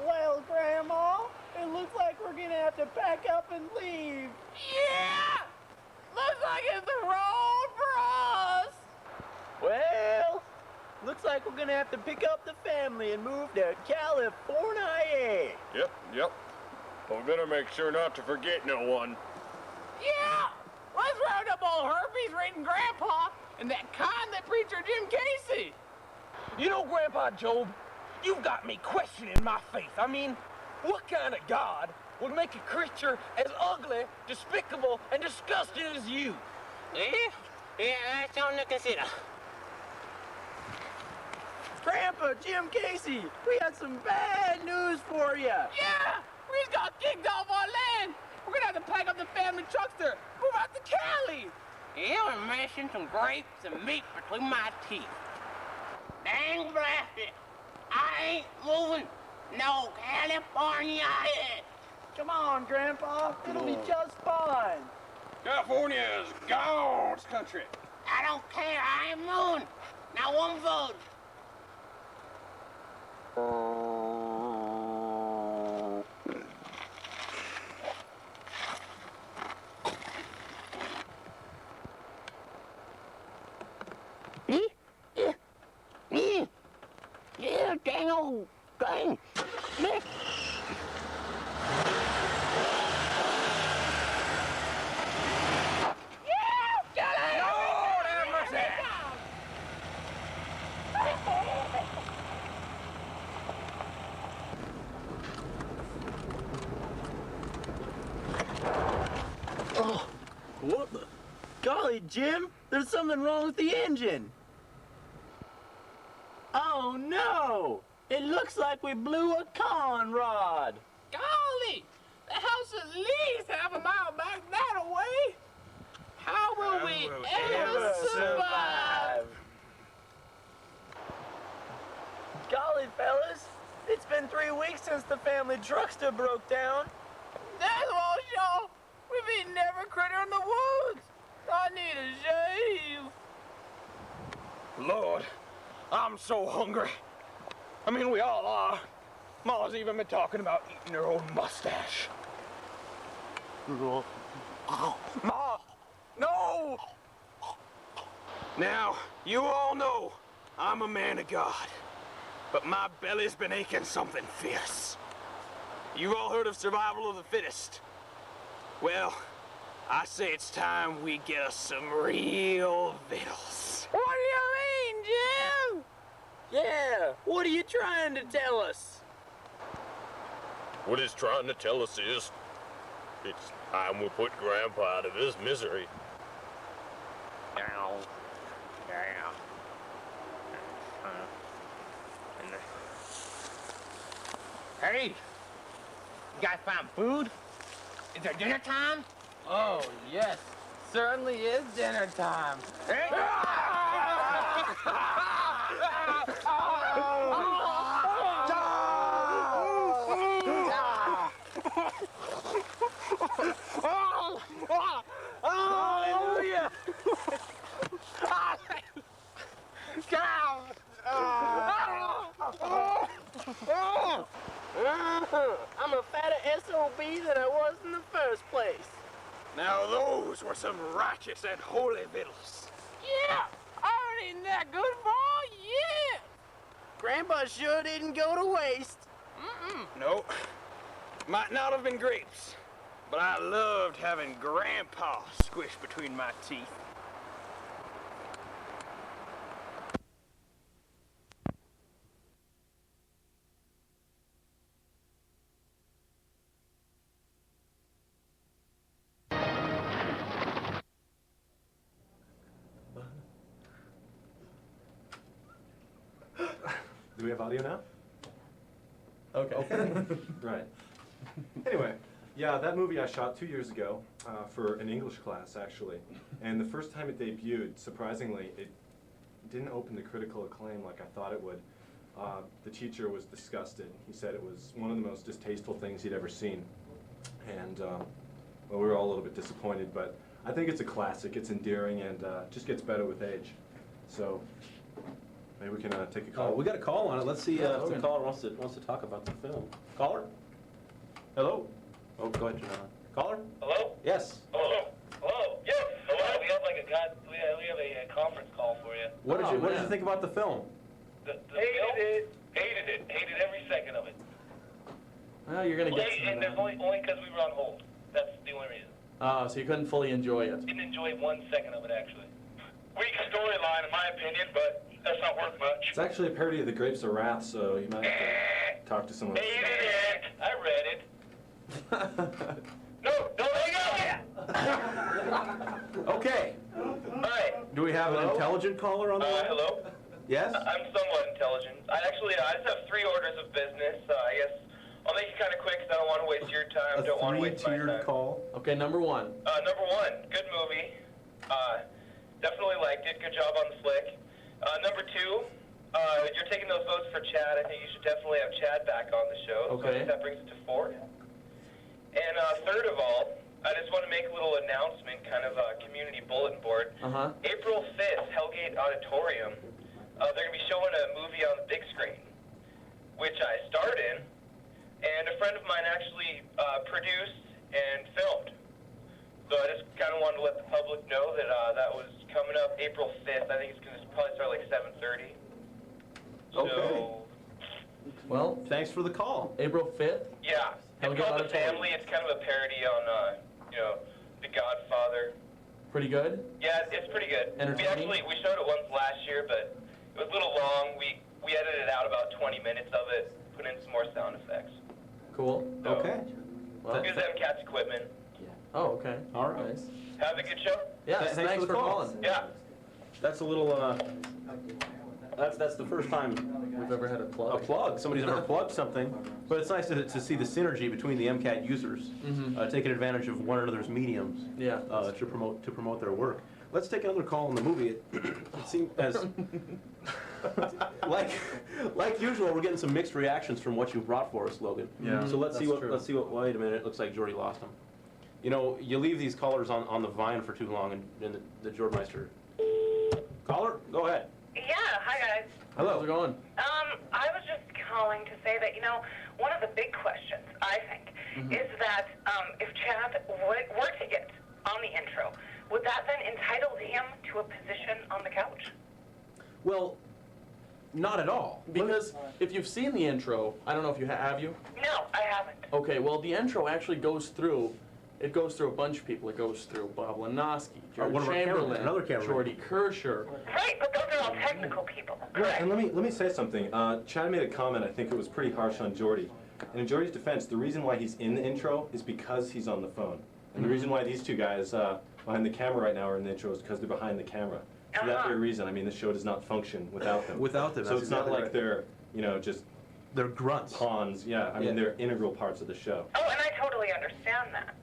Well, Grandma, it looks like we're gonna have to pack up and leave. Yeah! Looks like it's the road for us. Well, looks like we're gonna have to pick up the family and move to California. Yep. We're gonna make sure not to forget no one. Yeah! Let's round up old Herpes reading Grandpa and that that preacher Jim Casey. You know, Grandpa Job, you've got me questioning my faith. I mean, what kind of God would make a creature as ugly, despicable, and disgusting as you? Yeah, that's something to consider. Grandpa, Jim Casey, we got some bad news for you. Yeah, we just got kicked off our land. We're gonna have to pack up the family truckster, move out to Cali. Yeah, we're mashing some grapes and meat between my teeth. Dang blast it. I ain't moving no California yet. Come on, Grandpa. It'll be just fine. California is God's country. I don't care. I ain't moving. Not one vote. Yeah, dang old thing. Oh, what the? Golly, Jim, there's something wrong with the engine. Oh, no! It looks like we blew a con rod. Golly! The house is at least half a mile back that way. How will we ever survive? Golly, fellas, it's been 3 weeks since the family truckster broke down. That's all, y'all. We've eaten every critter in the woods. I need a shave. Lord, I'm so hungry. I mean, we all are. Ma's even been talking about eating her own mustache. Ma! No! Now, you all know I'm a man of God, but my belly's been aching something fierce. You all heard of survival of the fittest. Well, I say it's time we get us some real victuals. What do you mean, Jim? Yeah, what are you trying to tell us? What he's trying to tell us is, it's time we put Grandpa out of his misery. Down. Down. Hey, you guys find food? Is it dinner time? Oh, yes. Certainly is dinner time. Hallelujah! I'm a fatter SOB than I was in the first place. Now those were some righteous and holy victuals. Yeah, I ain't eaten that good for all year. Grandpa sure didn't go to waste. No, might not have been grapes, but I loved having Grandpa squished between my teeth. Do we have audio now? Okay. Right. Anyway, yeah, that movie I shot 2 years ago for an English class, actually. And the first time it debuted, surprisingly, it didn't open to critical acclaim like I thought it would. The teacher was disgusted. He said it was one of the most distasteful things he'd ever seen. And, well, we were all a little bit disappointed, but I think it's a classic. It's endearing and just gets better with age. So, maybe we can take a call. We got a call on it. Let's see if the Logan. caller wants to talk about the film. Caller? Hello? Oh, go ahead, caller? Hello? Yes. Hello? Hello? Yes. Hello? We have like we have a conference call for you. What did you think about the film? The hated it. Hated every second of it. Well, you're gonna get And there's only because we were on hold. That's the only reason. So you couldn't fully enjoy it. Didn't enjoy 1 second of it, actually. Weak storyline, in my opinion, but that's not worth much. It's actually a parody of The Grapes of Wrath, so you might have to talk to someone. Hated it. I read it. No, hang on. Okay. Alright. Do we have an intelligent caller on the line? Hello? Yes? I'm somewhat intelligent. I just have 3 orders of business. I guess I'll make it kind of quick because I don't want to waste your time. Don't want to waste my time. call. Okay, number 1. Number 1, good movie. Definitely liked it. Good job on the flick. Number 2, you're taking those votes for Chad. I think you should definitely have Chad back on the show. Okay. So that brings it to 4. And third of all, I just want to make a little announcement, kind of a community bulletin board. April 5th, Hellgate Auditorium. They're going to be showing a movie on the big screen, which I starred in, and a friend of mine actually produced and filmed. So I just kind of wanted to let the public know that that was coming up April 5th. I think it's going to probably start like 7:30. So, Well, thanks for the call. April 5th? yeah. It's called The Family. It's kind of a parody on, The Godfather. Pretty good? Yeah, it's pretty good. Entertaining? We showed it once last year, but it was a little long. We edited out about 20 minutes of it, put in some more sound effects. Cool. So, Okay. Well, Use MCAT's equipment. oh, okay. All right. Nice. Have a good show. Yeah, Thanks for the call. calling. Yeah. That's a little, that's the first time We've ever had a plug. somebody's ever plugged something, but it's nice to see the synergy between the MCAT users, taking advantage of one another's mediums Yeah. to promote their work. Let's take another call on the movie. It seems as like usual, we're getting some mixed reactions from what you brought for us, Logan. Yeah. So let's see That's what true. let's see what. Wait a minute. It looks like Geordy lost him. You know, you leave these callers on the vine for too long, and the Jordmeister. Caller, go ahead. Yeah, hi guys. Hello. How's it going? I was just calling to say that, one of the big questions, I think, is that if Chad were to get on the intro, would that then entitle him to a position on the couch? Well, not at all. Because if you've seen the intro, I don't know if you have you? No, I haven't. Okay, well, the intro actually goes through a bunch of people. It goes through Bob Hlynosky, one of our Chamberlain, another cameraman. Geordy Kerscher. Right, but those are all technical people. Yeah, and let me say something. Chad made a comment. I think it was pretty harsh on Geordy. And in Geordy's defense, the reason why he's in the intro is because he's on the phone. And the reason why these two guys behind the camera right now are in the intro is because they're behind the camera. For that very reason, I mean, the show does not function without them. Without them, So that's it's not exactly like right. they're, just They're grunts. pawns. Yeah, I mean, they're integral parts of the show. Oh, and I totally understand that.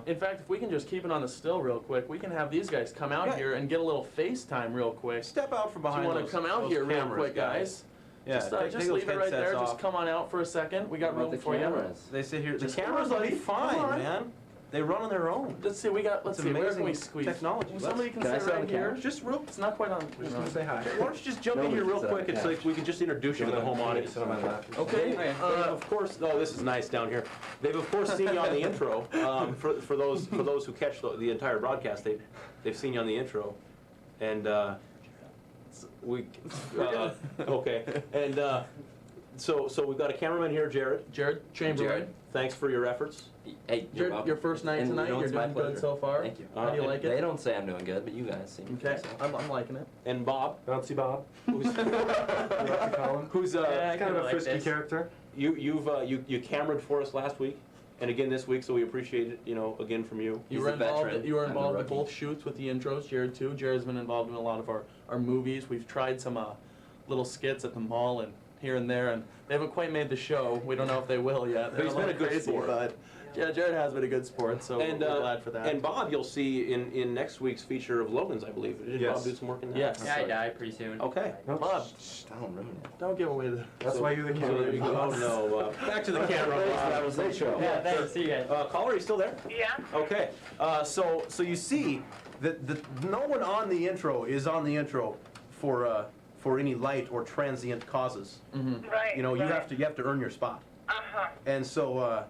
In fact, if we can just keep it on the still real quick, we can have these guys come out here and get a little FaceTime real quick. Step out from behind Do you want those- to come out those here real cameras, quick, guys? Yeah, just take just those leave it right there. headsets Just off. come on out for a second. We got room for you. They sit here. The Just cameras come on, will be buddy. fine, Come on. man. They run on their own. Let's see. Let's It's see. Where can amazing we squeeze? technology. Somebody can Can I sit sit on right the here. couch? Just real. It's not quite on. Just want to say hi. Why don't you just jump in here real quick? It's like we can just introduce you to the home audience. Sit on my lap. Okay. Of course. Oh, this is nice down here. They've of course seen you on the intro. For those who catch the entire broadcast, they've seen you on the intro, and we okay. And So we've got a cameraman here, Jared. Jared Chamberlain. Jared. Thanks for your efforts. Hey, Jared, your first night tonight, you're it's my doing good pleasure. so far. Thank you. How do you like it? They don't say I'm doing good, but you guys seem to Okay, think so. I'm liking it. And Bob, Bouncy Bob. who's who's Yeah, Kind of a like frisky this. character. you cameraed for us last week, and again this week, so we appreciate it. Again from you. You He's were a involved. veteran. You were I'm the involved in rookie. both shoots with the intros. Jared too. Jared's been involved in a lot of our movies. We've tried some little skits at the mall and here and there, and they haven't quite made the show. We don't know if they will yet. But he's been a good crazy, sport. but yeah, Jared has been a good sport, so And we're glad for that. And Bob, you'll see in next week's feature of Logan's, I believe. Did Yes. Bob do some work in that? Yes. Yeah, I die pretty soon. Okay. Bob, Don't ruin it. don't give away the. That's why you're the So there you camera. go. Oh no. Back to the camera. Bob. That was their show. Yeah, thanks. See you guys. Caller, are you still there? Yeah. Okay. So you see that no one on the intro is on the intro for any light or transient causes. Right. You have to earn your spot. Uh-huh. And so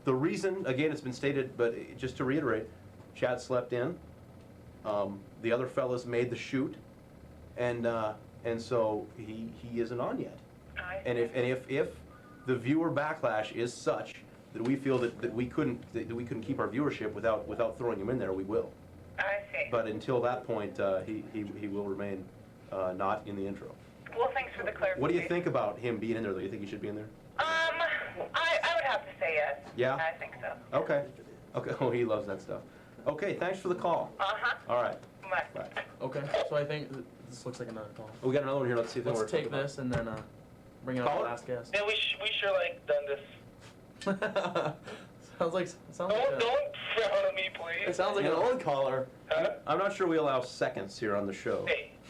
the reason, again, it's been stated, but just to reiterate, Chad slept in. The other fellas made the shoot, and so he isn't on yet. And if the viewer backlash is such that we feel that we couldn't keep our viewership without throwing him in there, we will. I see. But until that point, he will remain not in the intro. Well, thanks for the clarification. What do you think about him being in there, though? You think he should be in there? I would have to say yes. Yeah? I think so. Okay. Okay. Oh, he loves that stuff. Okay, thanks for the call. Uh-huh. All right. Bye. Bye. Okay, so I think this looks like another call. We got another one here. Let's see if Let's we're take this and then bring out the Caller? last guest. Yeah, we sure like done this. sounds like Don't frown at me, please. it sounds like an old caller. I'm not sure we allow seconds here on the show.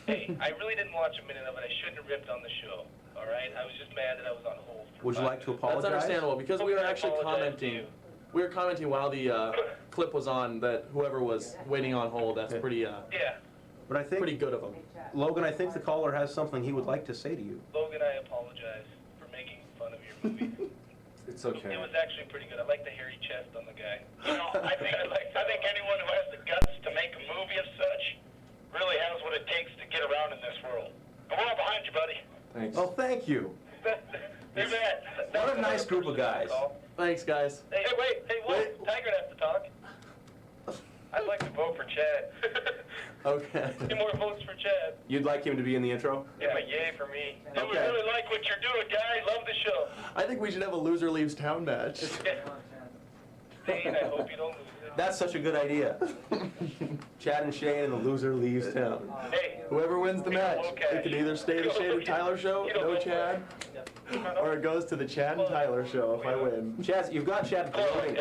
Hey, I really didn't watch a minute of it. I shouldn't have ripped on the show. All right? I was just mad that I was on hold. Would you like to apologize? That's understandable because we were actually Apologize to commenting. you. We were commenting while the clip was on that whoever was waiting on hold. That's pretty Yeah. But I think, pretty good of them. Logan, I think the caller has something he would like to say to you. Logan, I apologize for making fun of your movie. It's okay. It was actually pretty good. I like the hairy chest on the guy. I think anyone who has the guts to make a movie of such really has what it takes to get around in this world. And we're all behind you, buddy. Thanks. Oh, thank you. There's that. What a nice group of guys. Thanks, guys. Hey, wait. Tiger has to talk. I'd like to vote for Chad. Okay. Any more votes for Chad? You'd like him to be in the intro? Yeah, yay for me. I Okay. really like what you're doing, guys. Love the show. I think we should have a loser leaves town match. Shane, I hope you don't lose it. That's such a good idea. Chad and Shane and the loser leaves town. Hey, Whoever wins the match, it can either stay the Shane and Tyler show, no Chad, or it goes to the Chad and Tyler show if I win. Chad, you've got Chad gloating.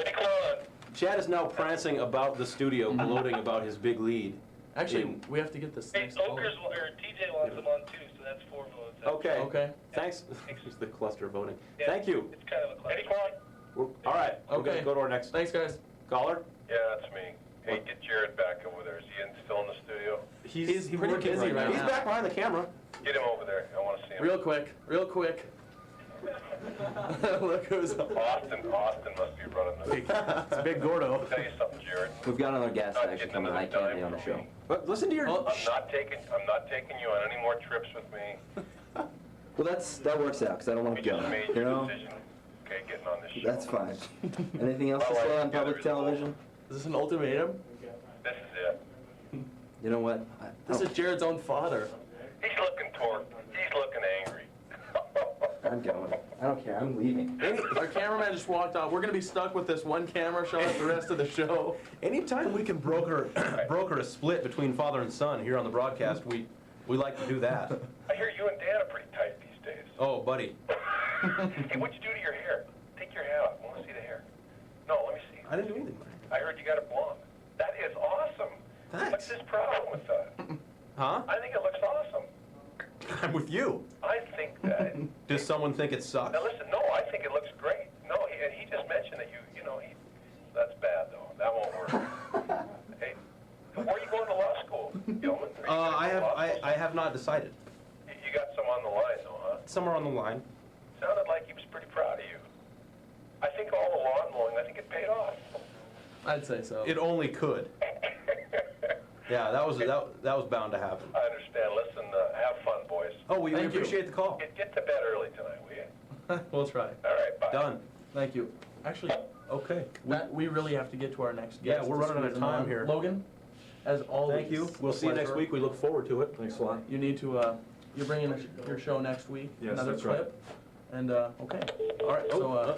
Chad is now prancing about the studio, gloating about his big lead. Actually, we have to get this Hey, next call. TJ wants him on too, so that's 4 votes. Okay. Okay. Thanks. It's the cluster voting. Yeah, Thank you. It's kind of a class. All right. We're Okay. gonna go to our next Thanks, guys. caller. Yeah, that's me. Hey, get Jared back over there. Is he still in the studio? He's pretty busy right He's now. back behind the camera. Get him over there. I want to see him. Real quick. Look who's Austin must be running the It's Big Gordo. I'll tell you something, Jared. We've got another guest Not actually getting coming. I another can't be on the dime show. from me. But listen to your. I'm not taking you on any more trips with me. Well, that works out because I don't want We to go. just made You your know, decision. Okay, getting on this show. that's fine. Anything else to My say wife on public gathers television? Is this an ultimatum? This is it. You know what? This is Jared's own father. He's looking angry. I'm going. I don't care. I'm leaving. Our cameraman just walked off. We're gonna be stuck with this one camera showing us the rest of the show. Anytime we can broker a split between father and son here on the broadcast, we like to do that. I hear you and Dan are pretty tight these days. Oh, buddy. Hey, what'd you do to your hair? Take your hat off. I want to see the hair. No, let me see. I didn't do anything. I heard you got it blonde. That is awesome. Thanks. What's his problem with that? Huh? I think it looks awesome. I'm with you. I think that. Does someone think it sucks? Now listen, no, I think it looks great. No, he just mentioned that that's bad though. That won't work. Hey, where are you going to law school, Gilman? I have not decided. You got some on the line though, huh? Somewhere on the line. Sounded like he was pretty proud of you. I think all the lawn mowing, I think it paid off. I'd say so. It only could. Yeah, that was bound to happen. I understand. Listen, have fun, boys. Oh, we Thank you. appreciate the call. Get to bed early tonight, will you? We'll try. All right, bye. Done. Thank you. Actually, Okay. we really have to get to our next Yeah, guest. we're running out of Squeeze them time on. here. Logan, as always. Thank you. We'll see you next pleasure. week. We look forward to it. Thanks a lot. You need to, you're bringing your show next week. Yes, Another that's clip. right. And, okay. All right, so,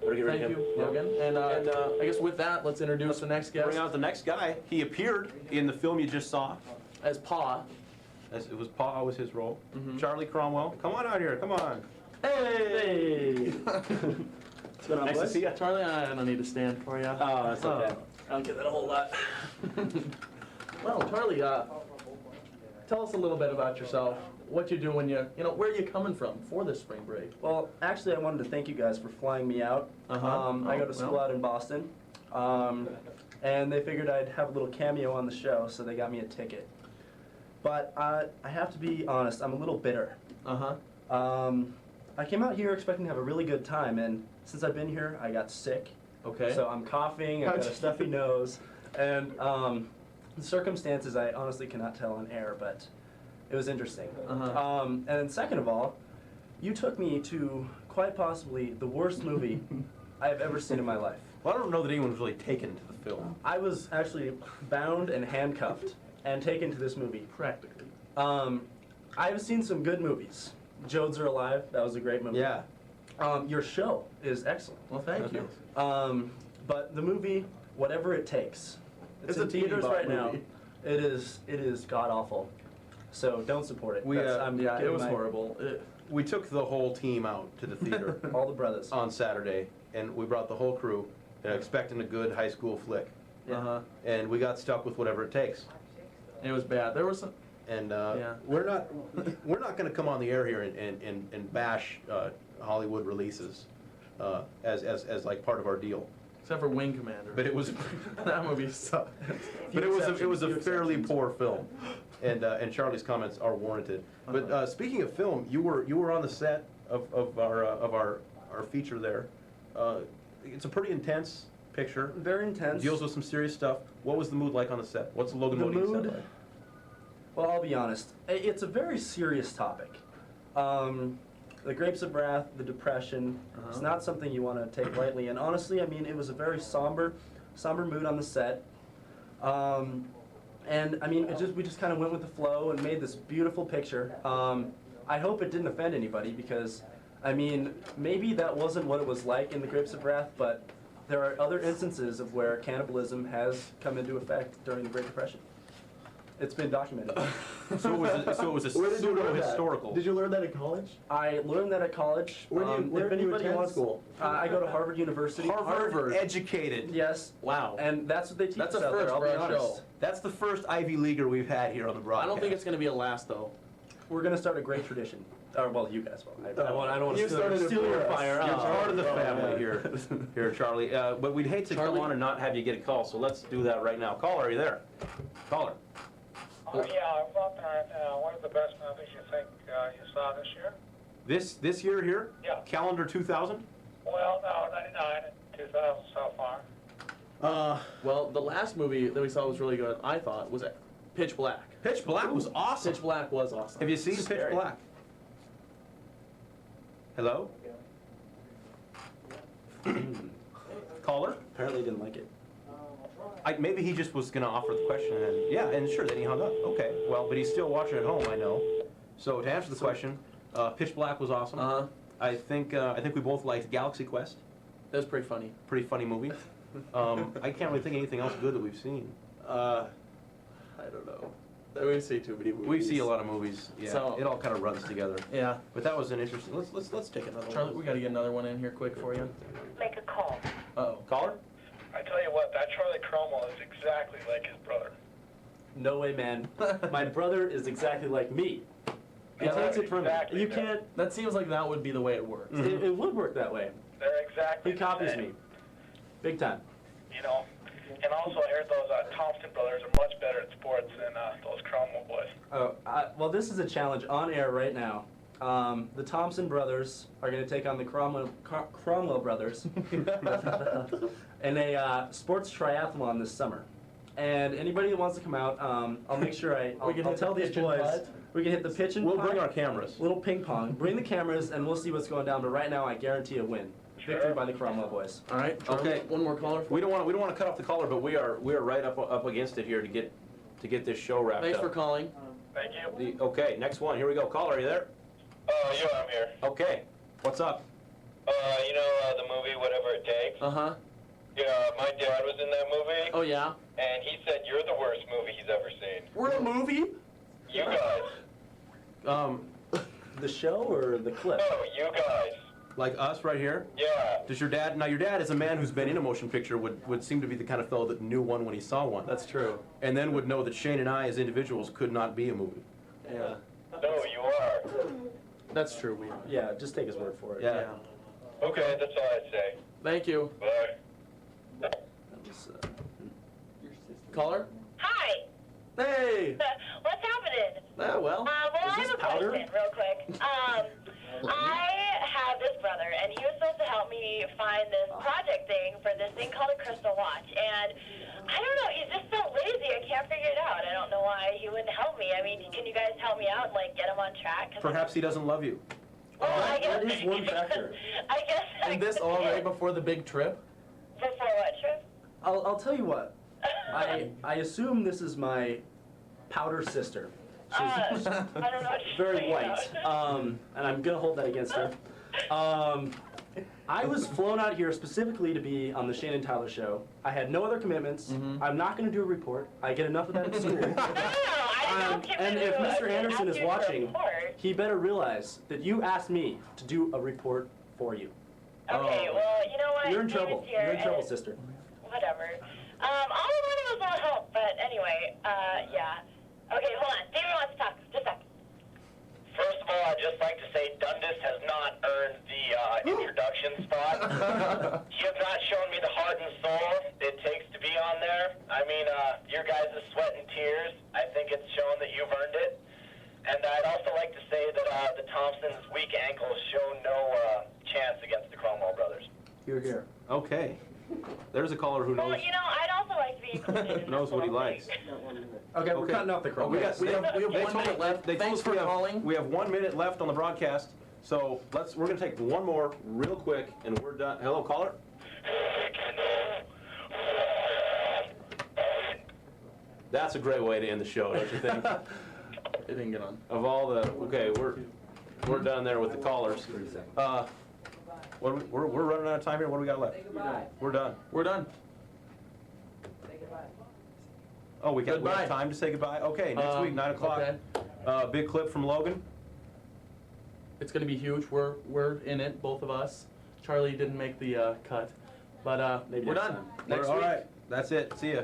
Better get ready thank to you, Logan. And, I guess with that, let's introduce the next guest. Bring out the next guy. He appeared in the film you just saw. As Pa. As it was Pa was his role. Mhm. Charlie Cromwell. Come on out here. Come on. Hey! What's going on, Nice to boys? see you. Charlie, I don't need to stand for you. Oh, that's okay. I don't get that a whole lot. Well, Charlie, tell us a little bit about yourself. What you do when where are you coming from for this spring break? Well, actually, I wanted to thank you guys for flying me out. Uh-huh. I go to school out in Boston, and they figured I'd have a little cameo on the show, so they got me a ticket. But I have to be honest, I'm a little bitter. Uh-huh. I came out here expecting to have a really good time, and since I've been here, I got sick. Okay. So I'm coughing, I've got a stuffy nose, and the circumstances I honestly cannot tell on air, but it was interesting. Uh-huh. And then second of all, you took me to quite possibly the worst movie I've ever seen in my life. Well, I don't know that anyone was really taken to the film. I was actually bound and handcuffed and taken to this movie. Practically. I've seen some good movies. Jodes Are Alive, that was a great movie. Yeah. Your show is excellent. Well, thank you. But the movie, Whatever It Takes, it's in a teeny theaters bop right now. movie. It is god awful. So don't support it. We, I'm Yeah, it giving was my- horrible. We took the whole team out to the theater All the brothers. on Saturday, and we brought the whole crew, expecting a good high school flick. Uh-huh. And we got stuck with Whatever It Takes. It was bad. There was some. And Yeah. we're not going to come on the air here and bash Hollywood releases as like part of our deal. Except for Wing Commander. But it was that movie sucked. but it was a fairly poor film, and Charlie's comments are warranted. But speaking of film, you were on the set of our feature there. It's a pretty intense picture. Very intense. Deals with some serious stuff. What was the mood like on the set? What's the Logan The Modine mood- set like? Well, I'll be honest. It's a very serious topic. The grapes of wrath, the depression, it's not something you want to take lightly. And honestly, I mean, it was a very somber mood on the set. And I mean, we just kind of went with the flow and made this beautiful picture. I hope it didn't offend anybody because, I mean, maybe that wasn't what it was like in the grapes of wrath, but there are other instances of where cannibalism has come into effect during the Great Depression. It's been documented. So it was a Where did you learn that? historical. Did you learn that in college? I learned that at college. Where do you Anybody attend wants- school? I go to Harvard University. Harvard educated. Yes. Wow. And that's what they teach That's us a out there, first I'll for be our honest. show. That's the first Ivy Leaguer we've had here on the I broadcast. don't think it's going to be a last though. We're going to start a great tradition. Or, well, you guys will. I don't want You to started it steal your for us. fire. You're Oh, part of the oh, family man. here, Charlie. But we'd hate to Charlie? come on and not have you get a call, so let's do that right now. Caller, are you there? Caller. Yeah, I was wondering, what are the best movies you think you saw this year? This year here? Yeah. Calendar 2000? Well, no, 99 and 2000 so far. Well, the last movie that we saw was really good. I thought was Pitch Black. Pitch Black was awesome. Pitch Black was awesome. Have you seen Pitch Scary. Black? Hello? Caller? Apparently didn't like it. Maybe he just was going to offer the question, and then sure, then he hung up. Okay, well, but he's still watching at home, I know. So to answer the question, Pitch Black was awesome. Uh-huh. I think we both liked Galaxy Quest. That was pretty funny. Pretty funny movie. I can't really think of anything else good that we've seen. I don't know. We see too many movies. We see a lot of movies. Yeah, So- it all kind of runs together. Yeah. But that was an interesting. Let's take another Charlie, one. we got to get another one in here quick for you. Make a call. Uh-oh. Caller? I tell you what, that Charlie Cromwell is exactly like his brother. No way, man. My brother is exactly like me. He Yeah, takes it from me. exactly, You yeah. can't. That seems like that would be the way it works. It would work that way. They're exactly He copies the same. me. Big time. You know, and also I heard those Thompson brothers are much better at sports than those Cromwell boys. Well, this is a challenge on air right now. The Thompson brothers are going to take on the Cromwell brothers in a sports triathlon this summer. And anybody that wants to come out, I'll make sure We can I'll hit tell the these pitch and boys. putt? We can hit the pitch and We'll putt, bring our cameras. little ping pong. Bring the cameras, and we'll see what's going down. But right now, I guarantee a win. Victory by the Cromwell boys. All right. Charlie, Okay. one more caller. We don't want to cut off the caller, but we are right up against it here to get this show wrapped Thanks up. for calling. Thank you. Okay, next one. Here we go. Caller, are you there? Yeah, I'm here. Okay. What's up? You know, the movie Whatever It Takes? Uh-huh. Yeah, my dad was in that movie. Oh, yeah? And he said you're the worst movie he's ever seen. We're in a movie? You guys. The show or the clip? No, you guys. Like us right here? Yeah. Does your dad, now your dad is a man who's been in a motion picture, would seem to be the kind of fellow that knew one when he saw one. That's true. And then would know that Shane and I as individuals could not be a movie. Yeah. No, you are. That's true. Yeah, just take his word for it. Yeah. Okay, that's all I'd say. Thank you. Bye. That was, Caller? Hi. Hey! What's happening? Well, Well, I is have this a powder? question, real quick. I have this brother, and he was supposed to help me find this project thing for this thing called a crystal watch. And I don't know, he's just so lazy, I can't figure it out. I don't know why he wouldn't help me. I mean, can you guys help me out and, like, get him on track? 'Cause Perhaps he doesn't love you. well, I guess, that is one factor. I guess I And this could all do right it. before the big trip? Before what trip? I'll tell you what. I assume this is my powder sister. She's I don't know what to very say white, and I'm gonna hold that against her. I was flown out here specifically to be on the Shane and Tyler show. I had no other commitments. I'm not gonna do a report. I get enough of that at school. And if Mr. Anderson is watching, he better realize that you asked me to do a report for you. Okay, well, you know what? You're in David's trouble. here, You're in trouble, and- sister. Whatever. All I wanted was a little help, but anyway, yeah. Okay, hold on. David wants to talk. Just a sec. First of all, I'd just like to say Dundas has not earned the introduction spot. You have not shown me the heart and soul it takes to be on there. I mean, your guys' sweat and tears, I think it's shown that you've earned it. And I'd also like to say that the Thompsons' weak ankles show no chance against the Cromwell brothers. Here, here. Okay. There's a caller who Well, knows you know, I'd also like to be included in knows this what he whole likes. thing. Okay, we're cutting off the Oh, we Chrome. have We have they 1 told- minute left. they told Thanks us for calling. We have 1 minute left on the broadcast, so we're gonna take one more real quick, and we're done. Hello, caller. That's a great way to end the show, don't you think? It didn't get on. Of all the, okay, we're done there with the callers. We're running out of time here. What do we got left? We're done. We're done. Oh, we Goodbye. have time to say goodbye? Okay, next week, 9 o'clock. Okay. Big clip from Logan. It's gonna be huge. We're in it, both of us. Charlie didn't make the cut, but Maybe we're next done. time. Next All week. right, that's it. See ya.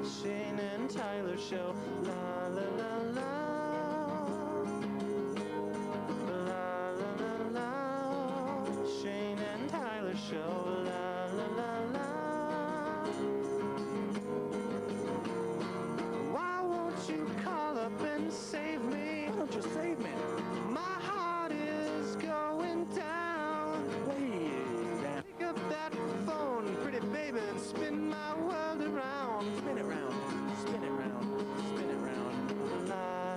Shane and Tyler show. La la la la. La la la la. Shane and Tyler show. La la la la. Why won't you call up and save me? Why don't you save me? My heart is going down. Way down. Pick up that phone, pretty baby, and spin my world around. Spin it round, spin it round, spin it round. La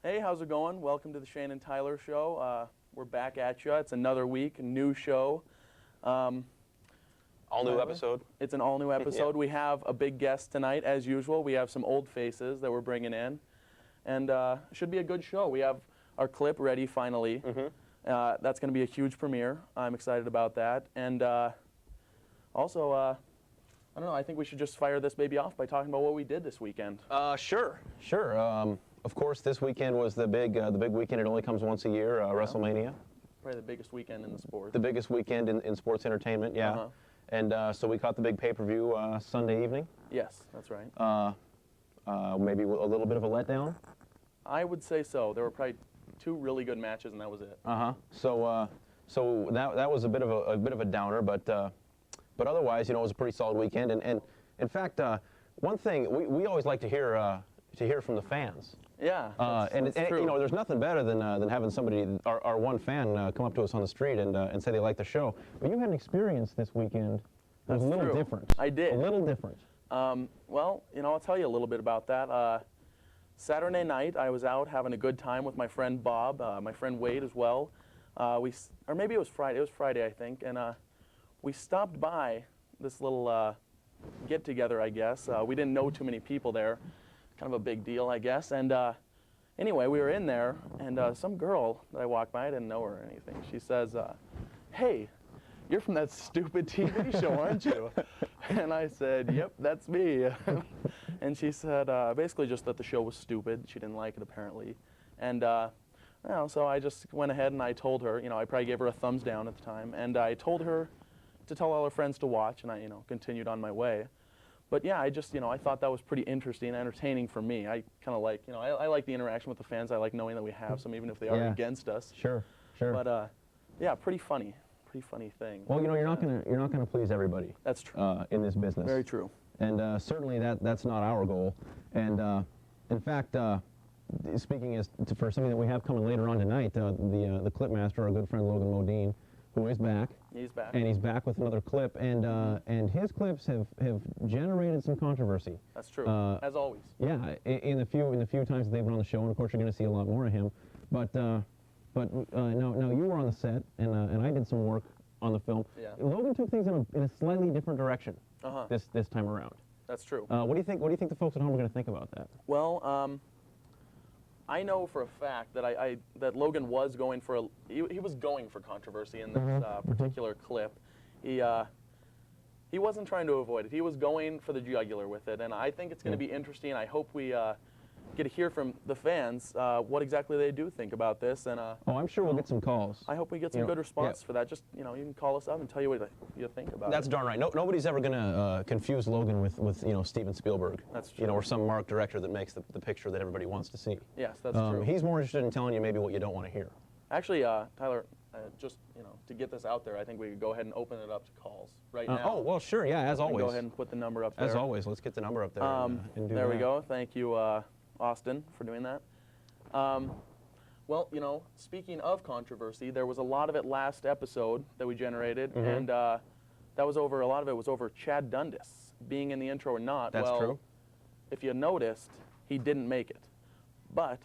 Hey, how's it going? Welcome to the Shane and Tyler Show. We're back at you. It's another week, a new show. All new episode. It's an all new episode. Yeah. We have a big guest tonight, as usual. We have some old faces that we're bringing in, and it should be a good show. We have our clip ready finally. That's going to be a huge premiere. I'm excited about that. And also, I don't know, I think we should just fire this baby off by talking about what we did this weekend. Sure. Of course, this weekend was the big weekend. It only comes once a year, WrestleMania. Probably the biggest weekend in the sport. The biggest weekend in sports entertainment, yeah. And so we caught the big pay-per-view Sunday evening. Yes, that's right. Maybe a little bit of a letdown. I would say so. There were probably 2 really good matches, and that was it. So that was a bit of a downer, but otherwise, it was a pretty solid weekend. And in fact, one thing we always like to hear from the fans. Yeah, and true. there's nothing better than having somebody, our one fan, come up to us on the street and say they like the show. But you had an experience this weekend that was a little different. I did. A little different. Well, I'll tell you a little bit about that. Saturday night, I was out having a good time with my friend Bob, my friend Wade as well. Or maybe it was Friday. It was Friday, I think. And we stopped by this little get-together, I guess. We didn't know too many people there. Kind of a big deal, I guess. And anyway, we were in there, and some girl that I walked by, I didn't know her or anything. She says, "Hey, you're from that stupid TV show, aren't you?" And I said, "Yep, that's me." And she said basically just that the show was stupid. She didn't like it, apparently. And so I just went ahead and I told her, I probably gave her a thumbs down at the time, and I told her to tell all her friends to watch, and I, continued on my way. But yeah, I just, I thought that was pretty interesting and entertaining for me. I kind of like, I like the interaction with the fans. I like knowing that we have some, even if they are against us. Sure. But yeah, pretty funny thing. Well, you're not gonna please everybody. That's true. In this business. Very true. And certainly that's not our goal. And in fact, speaking for something that we have coming later on tonight, the clip master, our good friend Logan Modine, who is back. He's back. And he's back with another clip, and his clips have generated some controversy. That's true, as always. Yeah, in the few times that they've been on the show, and of course you're going to see a lot more of him. But now you were on the set, and I did some work on the film. Yeah. Logan took things in a slightly different direction this time around. That's true. What do you think? What do you think the folks at home are going to think about that? Well, I know for a fact that that Logan was going for he was going for controversy in this particular clip. He wasn't trying to avoid it. He was going for the jugular with it, and I think it's going to be interesting. I hope we get to hear from the fans what exactly they do think about this. And I'm sure we'll get some calls. I hope we get some good response for that. Just you can call us up and tell you what you think about it. That's darn right. Nobody's ever going to confuse Logan with Steven Spielberg. That's true. Or some mark director that makes the picture that everybody wants to see. Yes, that's true. He's more interested in telling you maybe what you don't want to hear. Actually, Tyler, just to get this out there, I think we could go ahead and open it up to calls right now. Oh well, sure, yeah, as always. Go ahead and put the number up there. As always, let's get the number up there. And do there that. we go. Thank you, Austin, for doing that. Well, speaking of controversy, there was a lot of it last episode that we generated, and that was over. A lot of it was over Chad Dundas being in the intro or not. That's true. If you noticed, he didn't make it, but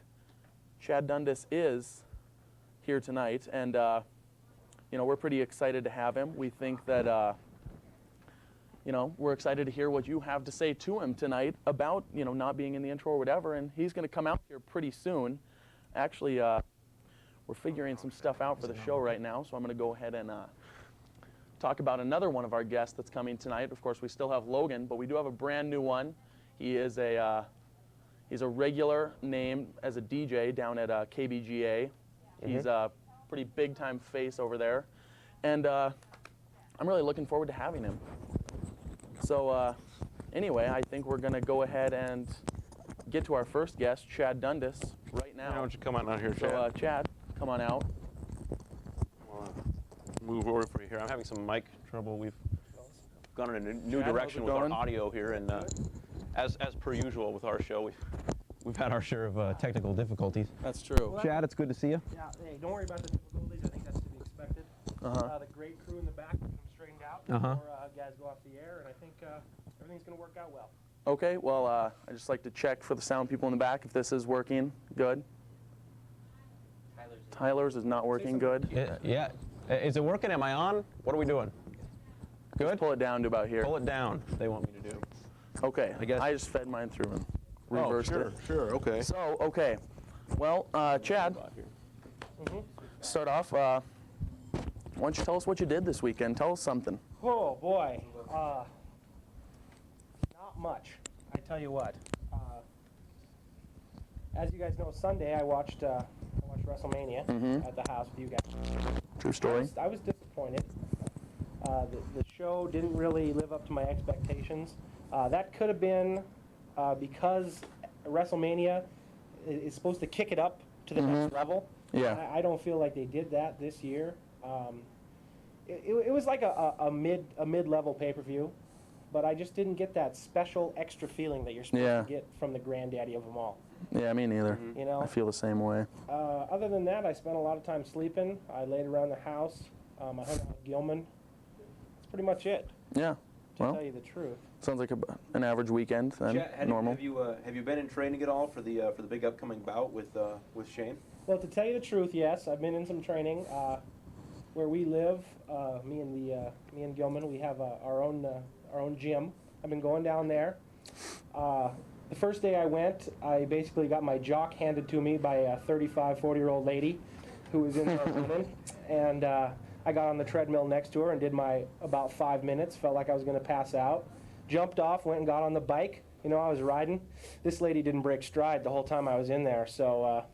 Chad Dundas is here tonight, and we're pretty excited to have him. We think that we're excited to hear what you have to say to him tonight about not being in the intro or whatever. And he's going to come out here pretty soon. Actually, we're figuring some stuff out for the show right now, so I'm going to go ahead and talk about another one of our guests that's coming tonight. Of course, we still have Logan, but we do have a brand new one. He is he's a regular name as a DJ down at KBGA. He's a pretty big-time face over there, and I'm really looking forward to having him. So anyway, I think we're going to go ahead and get to our first guest, Chad Dundas, right now. Why don't you come on out here, Chad? So Chad, come on out. Move over for you here. I'm having some mic trouble. We've gone in a new Chad, direction with our audio here, and as per usual with our show, we've had our share of technical difficulties. That's true. Chad, it's good to see you. Yeah, hey, don't worry about the difficulties. I think that's to be expected. The great crew in the back will come straightened out before guys go off the air, and I think everything's going to work out well. Okay, well, I'd just like to check for the sound people in the back if this is working good. Tyler's is not working good. Yeah. Is it working? Am I on? What are we doing? Good? Just pull it down to about here. Pull it down, they want me to do. Okay, I guess. I just fed mine through and reversed it. Sure, okay. So, okay. Well, Chad, start off, why don't you tell us what you did this weekend? Tell us something. Oh boy, not much. I tell you what. As you guys know, Sunday I watched WrestleMania at the house with you guys. True story. I was disappointed. The show didn't really live up to my expectations. That could have been because WrestleMania is supposed to kick it up to the next level. Yeah. I don't feel like they did that this year. It was like a mid-level pay-per-view, but I just didn't get that special extra feeling that you're supposed to get from the granddaddy of them all. Yeah, me neither. You know? I feel the same way. Other than that, I spent a lot of time sleeping. I laid around the house. I hung out with Gilman. That's pretty much it. Yeah. To Well, tell you the truth. sounds like an average weekend then. Chad, normal. Have you been in training at all for the big upcoming bout with Shane? Well, to tell you the truth, yes, I've been in some training. Where we live, me and Gilman, we have our own gym. I've been going down there. The first day I went, I basically got my jock handed to me by a 35, 40-year-old lady who was in there running, and I got on the treadmill next to her and did my about 5 minutes. Felt like I was going to pass out. Jumped off, went and got on the bike. You know, I was riding. This lady didn't break stride the whole time I was in there, so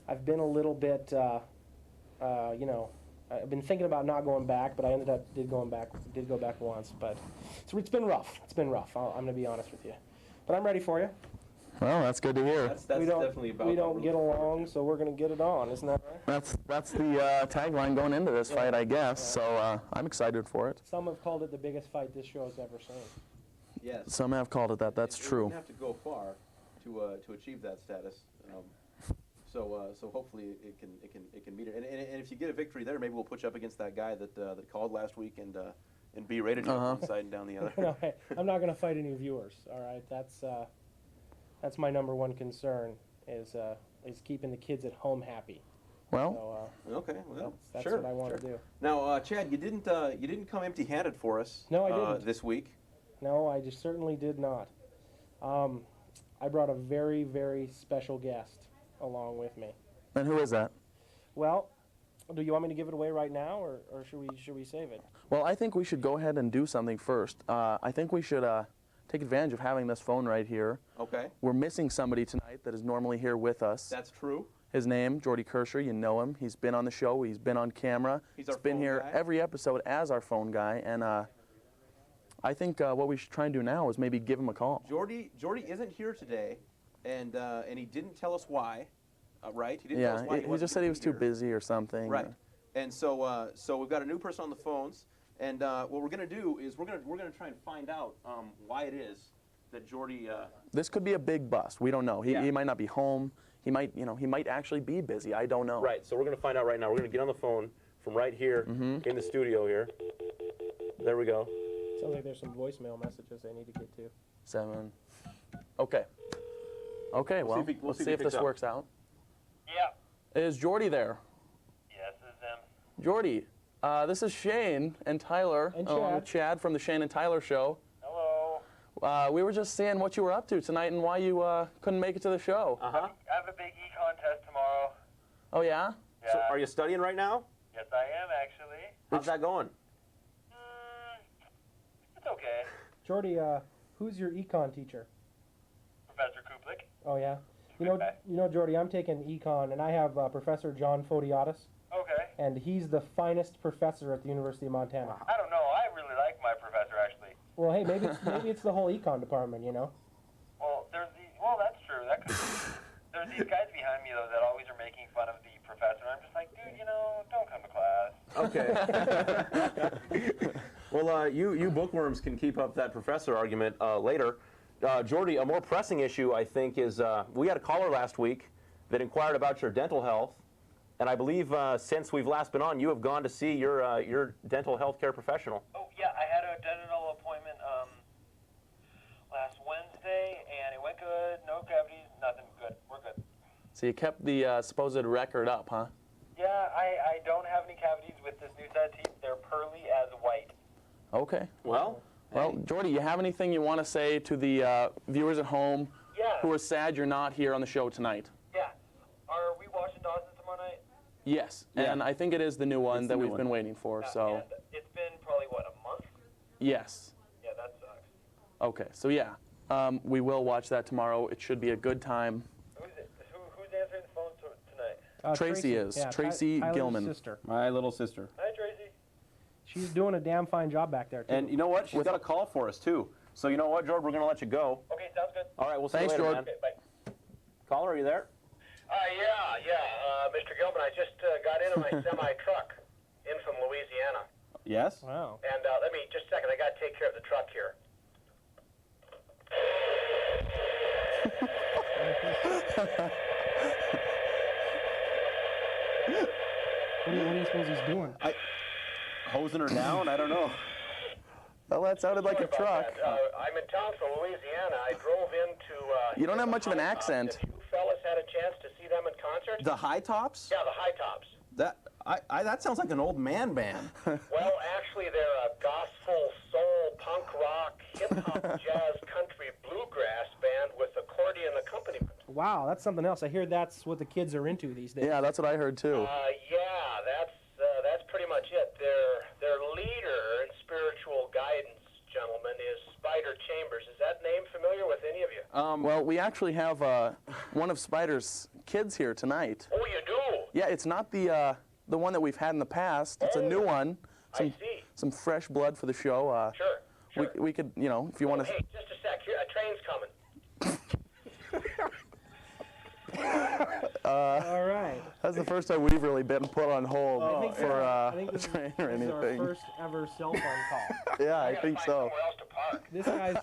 I've been a little bit, you know, I've been thinking about not going back, but I ended up did go back once. But so it's been rough. It's been rough. I'm going to be honest with you, but I'm ready for you. Well, that's good to hear. That's definitely about. We don't get along, so we're going to get it on. Isn't that right? That's the tagline going into this fight, I guess. So I'm excited for it. Some have called it the biggest fight this show has ever seen. Yes. Some have called it that. That's You true. don't have to go far to achieve that status. So hopefully it can meet it. And if you get a victory there, maybe we'll put you up against that guy that called last week and berated you on one side and down the other. No, hey, I'm not going to fight any viewers. All right, that's my number one concern is keeping the kids at home happy. Well, so, okay, well, that's sure, what I want to do. Now, Chad, you didn't come empty-handed for us. No, I didn't. This week. No, I just certainly did not. I brought a very, very special guest along with me. And who is that? Well, do you want me to give it away right now, or should we save it? Well, I think we should go ahead and do something first. I think we should take advantage of having this phone right here. Okay. We're missing somebody tonight that is normally here with us. That's true. His name, Geordy Kerscher, you know him. He's been on the show. He's been on camera. He's been here every episode as our phone guy. And I think what we should try and do now is maybe give him a call. Geordy isn't here today, and he didn't tell us why. Right? He didn't tell us why. He just said he was too busy or something. Right. And so we've got a new person on the phones, and what we're gonna do is we're gonna try and find out why it is that Geordy. This could be a big bust. We don't know. He might not be home. He might actually be busy. I don't know. Right. So we're gonna find out right now. We're gonna get on the phone from right here in the studio here. There we go. Sounds like there's some voicemail messages I need to get to. 7. Okay. Okay. Well, let's see if this works out. Yeah. Is Geordy there? Yes, this is him. Geordy, this is Shane and Tyler. And Chad from the Shane and Tyler Show. Hello. We were just seeing what you were up to tonight and why you couldn't make it to the show. I have a big econ test tomorrow. Oh, yeah? Yeah. So are you studying right now? Yes, I am actually. How's that going? It's okay. Geordy, who's your econ teacher? Professor Kuplik. Oh yeah. You know, Geordy, I'm taking econ, and I have Professor John Fodiatis. Okay. And he's the finest professor at the University of Montana. I don't know. I really like my professor actually. Well, hey, maybe it's the whole econ department, you know. Well, that's true. That could be. There's these guys behind me though that always are making fun of the professor. I'm just like, dude, don't come to class. Okay. Well, you bookworms can keep up that professor argument later. Geordy, a more pressing issue, I think, is we had a caller last week that inquired about your dental health, and I believe since we've last been on, you have gone to see your dental health care professional. Oh yeah, I had a dental appointment last Wednesday, and it went good. No cavities, nothing. Good. We're good. So you kept the supposed record up, huh? Yeah, I don't have any cavities with this new set of teeth. They're pearly as white. Okay. Well, Well, Geordy, you have anything you want to say to the viewers at home who are sad you're not here on the show tonight? Yeah. Are we watching Dawson tomorrow night? Yes, and I think it is the new one that we've been waiting for. So. And it's been probably, what, a month? Yes. Yeah, that sucks. Okay. So yeah, we will watch that tomorrow. It should be a good time. Who's answering the phone tonight? Tracy is. Yeah, Tracy Tyler's Gilman. sister. My little sister. Hi, Tracy. She's doing a damn fine job back there, too. And you know what? She's got a call for us, too. So you know what, George? We're going to let you go. Okay, sounds good. All right, we'll see Thanks, you later, George. man. Okay, bye. Caller, are you there? Yeah. Mr. Gilman, I just got into my semi-truck in from Louisiana. Yes? Wow. And let me, just a second, I got to take care of the truck here. What do you suppose he's doing? Hosing her down? I don't know. Well, that sounded like a truck. I'm in town from Louisiana. I drove into... You don't have much of an accent. Have you fellas had a chance to see them in concert? The High Tops? Yeah, the High Tops. That sounds like an old man band. Well, actually, they're a gospel, soul, punk rock, hip-hop, jazz, country, bluegrass band with accordion accompaniment. Wow, that's something else. I hear that's what the kids are into these days. Yeah, that's what I heard too. Yeah, that's pretty much it. Their leader and spiritual guidance, gentlemen, is Spider Chambers. Is that name familiar with any of you? Well, we actually have one of Spider's kids here tonight. Oh, you do? Yeah, it's not the one that we've had in the past. It's a new one. Some fresh blood for the show. Sure. We could, if you want to. Hey, just a sec. Here, a train's coming. All right. That's the first time we've really been put on hold for I think a this train is, or this is our anything. first ever cell phone call. Yeah, I think so. Somewhere else to park. This guy's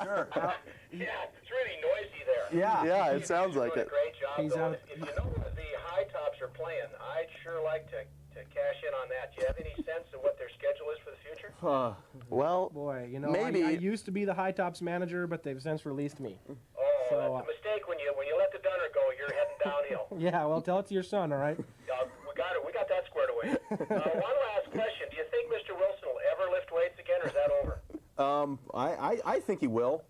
Yeah, it's really noisy there. Yeah, it sounds like Doing it. a great job. He's though. out. If you know where the High Tops are playing, I'd sure like to cash in on that. Do you have any sense of what their schedule is for the future? Well, boy, maybe I used to be the High Tops manager, but they've since released me. Oh, So, that's a mistake when you let the dunner go. You're heading downhill. Yeah, well, tell it to your son, all right? We got it. We got that squared away. One last question. Do you think Mr. Wilson will ever lift weights again, or is that over? I think he will.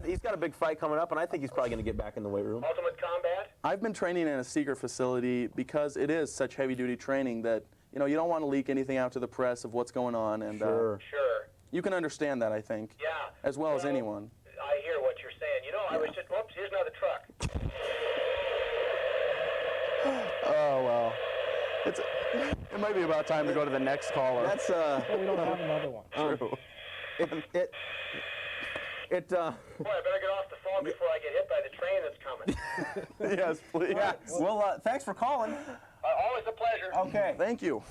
He's got a big fight coming up, and I think he's probably going to get back in the weight room. Ultimate Combat? I've been training in a secret facility because it is such heavy-duty training that you don't want to leak anything out to the press of what's going on, and Sure. You can understand that, I think. Yeah. As well as anyone. I hear what you're saying. I was just, whoops, here's another truck. Oh well, it might be about time to go to the next caller. That's Well, we don't have another one. True. Boy, I better get off the phone before I get hit by the train that's coming. Yes, please. Yeah. Well, thanks for calling. Always a pleasure. Okay. Thank you.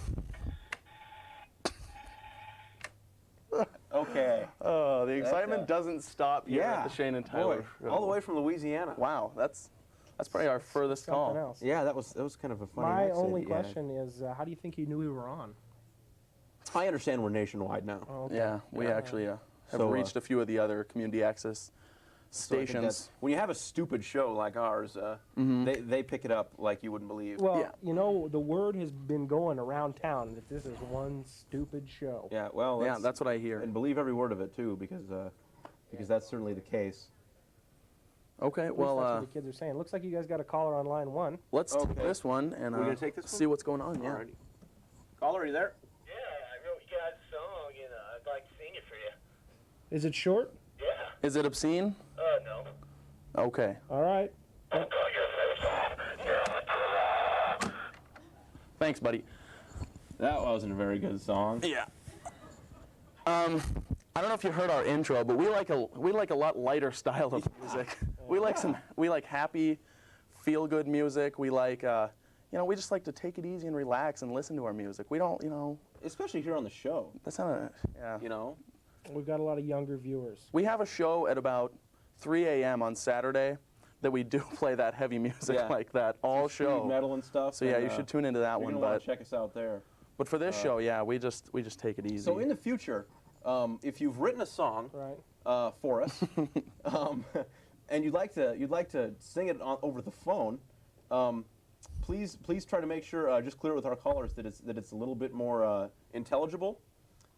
Okay. Oh, the excitement doesn't stop here at the Shane and Tyler Boy, show. all the way from Louisiana. Wow, that's probably our furthest Something call. else. Yeah, that was kind of a funny. My exit, only yeah. question is, how do you think you knew we were on? I understand we're nationwide now. Oh, okay. Yeah, we actually have So, reached a few of the other community access So I think stations. that's- when you have a stupid show like ours, they pick it up like you wouldn't believe. Well, the word has been going around town that this is one stupid show. Yeah, well, that's what I hear. And believe every word of it too, because that's certainly the case. Okay, At least well, that's what the kids are saying. Looks like you guys got a caller on line one. let's take this one and We're gonna take this see one? what's going on. Yeah. Alrighty. Caller, are you there? Yeah, I wrote you guys a song, and I'd like to sing it for you. Is it short? Yeah. Is it obscene? No. Okay. All right. Thanks, buddy. That wasn't a very good song. Yeah. I don't know if you heard our intro, but we like a lot lighter style of music. We like happy, feel good music. We like we just like to take it easy and relax and listen to our music. We don't, especially here on the show. That's not yeah. We've got a lot of younger viewers. We have a show at about 3 a.m. on Saturday that we do play that heavy music like that all show. Speed metal and stuff. So yeah, you should tune into that one. You're gonna want to check us out there. But for this show, yeah, we just take it easy. So in the future, if you've written a song for us, and you'd like to sing it over the phone, please try to make sure, just clear with our callers that it's a little bit more intelligible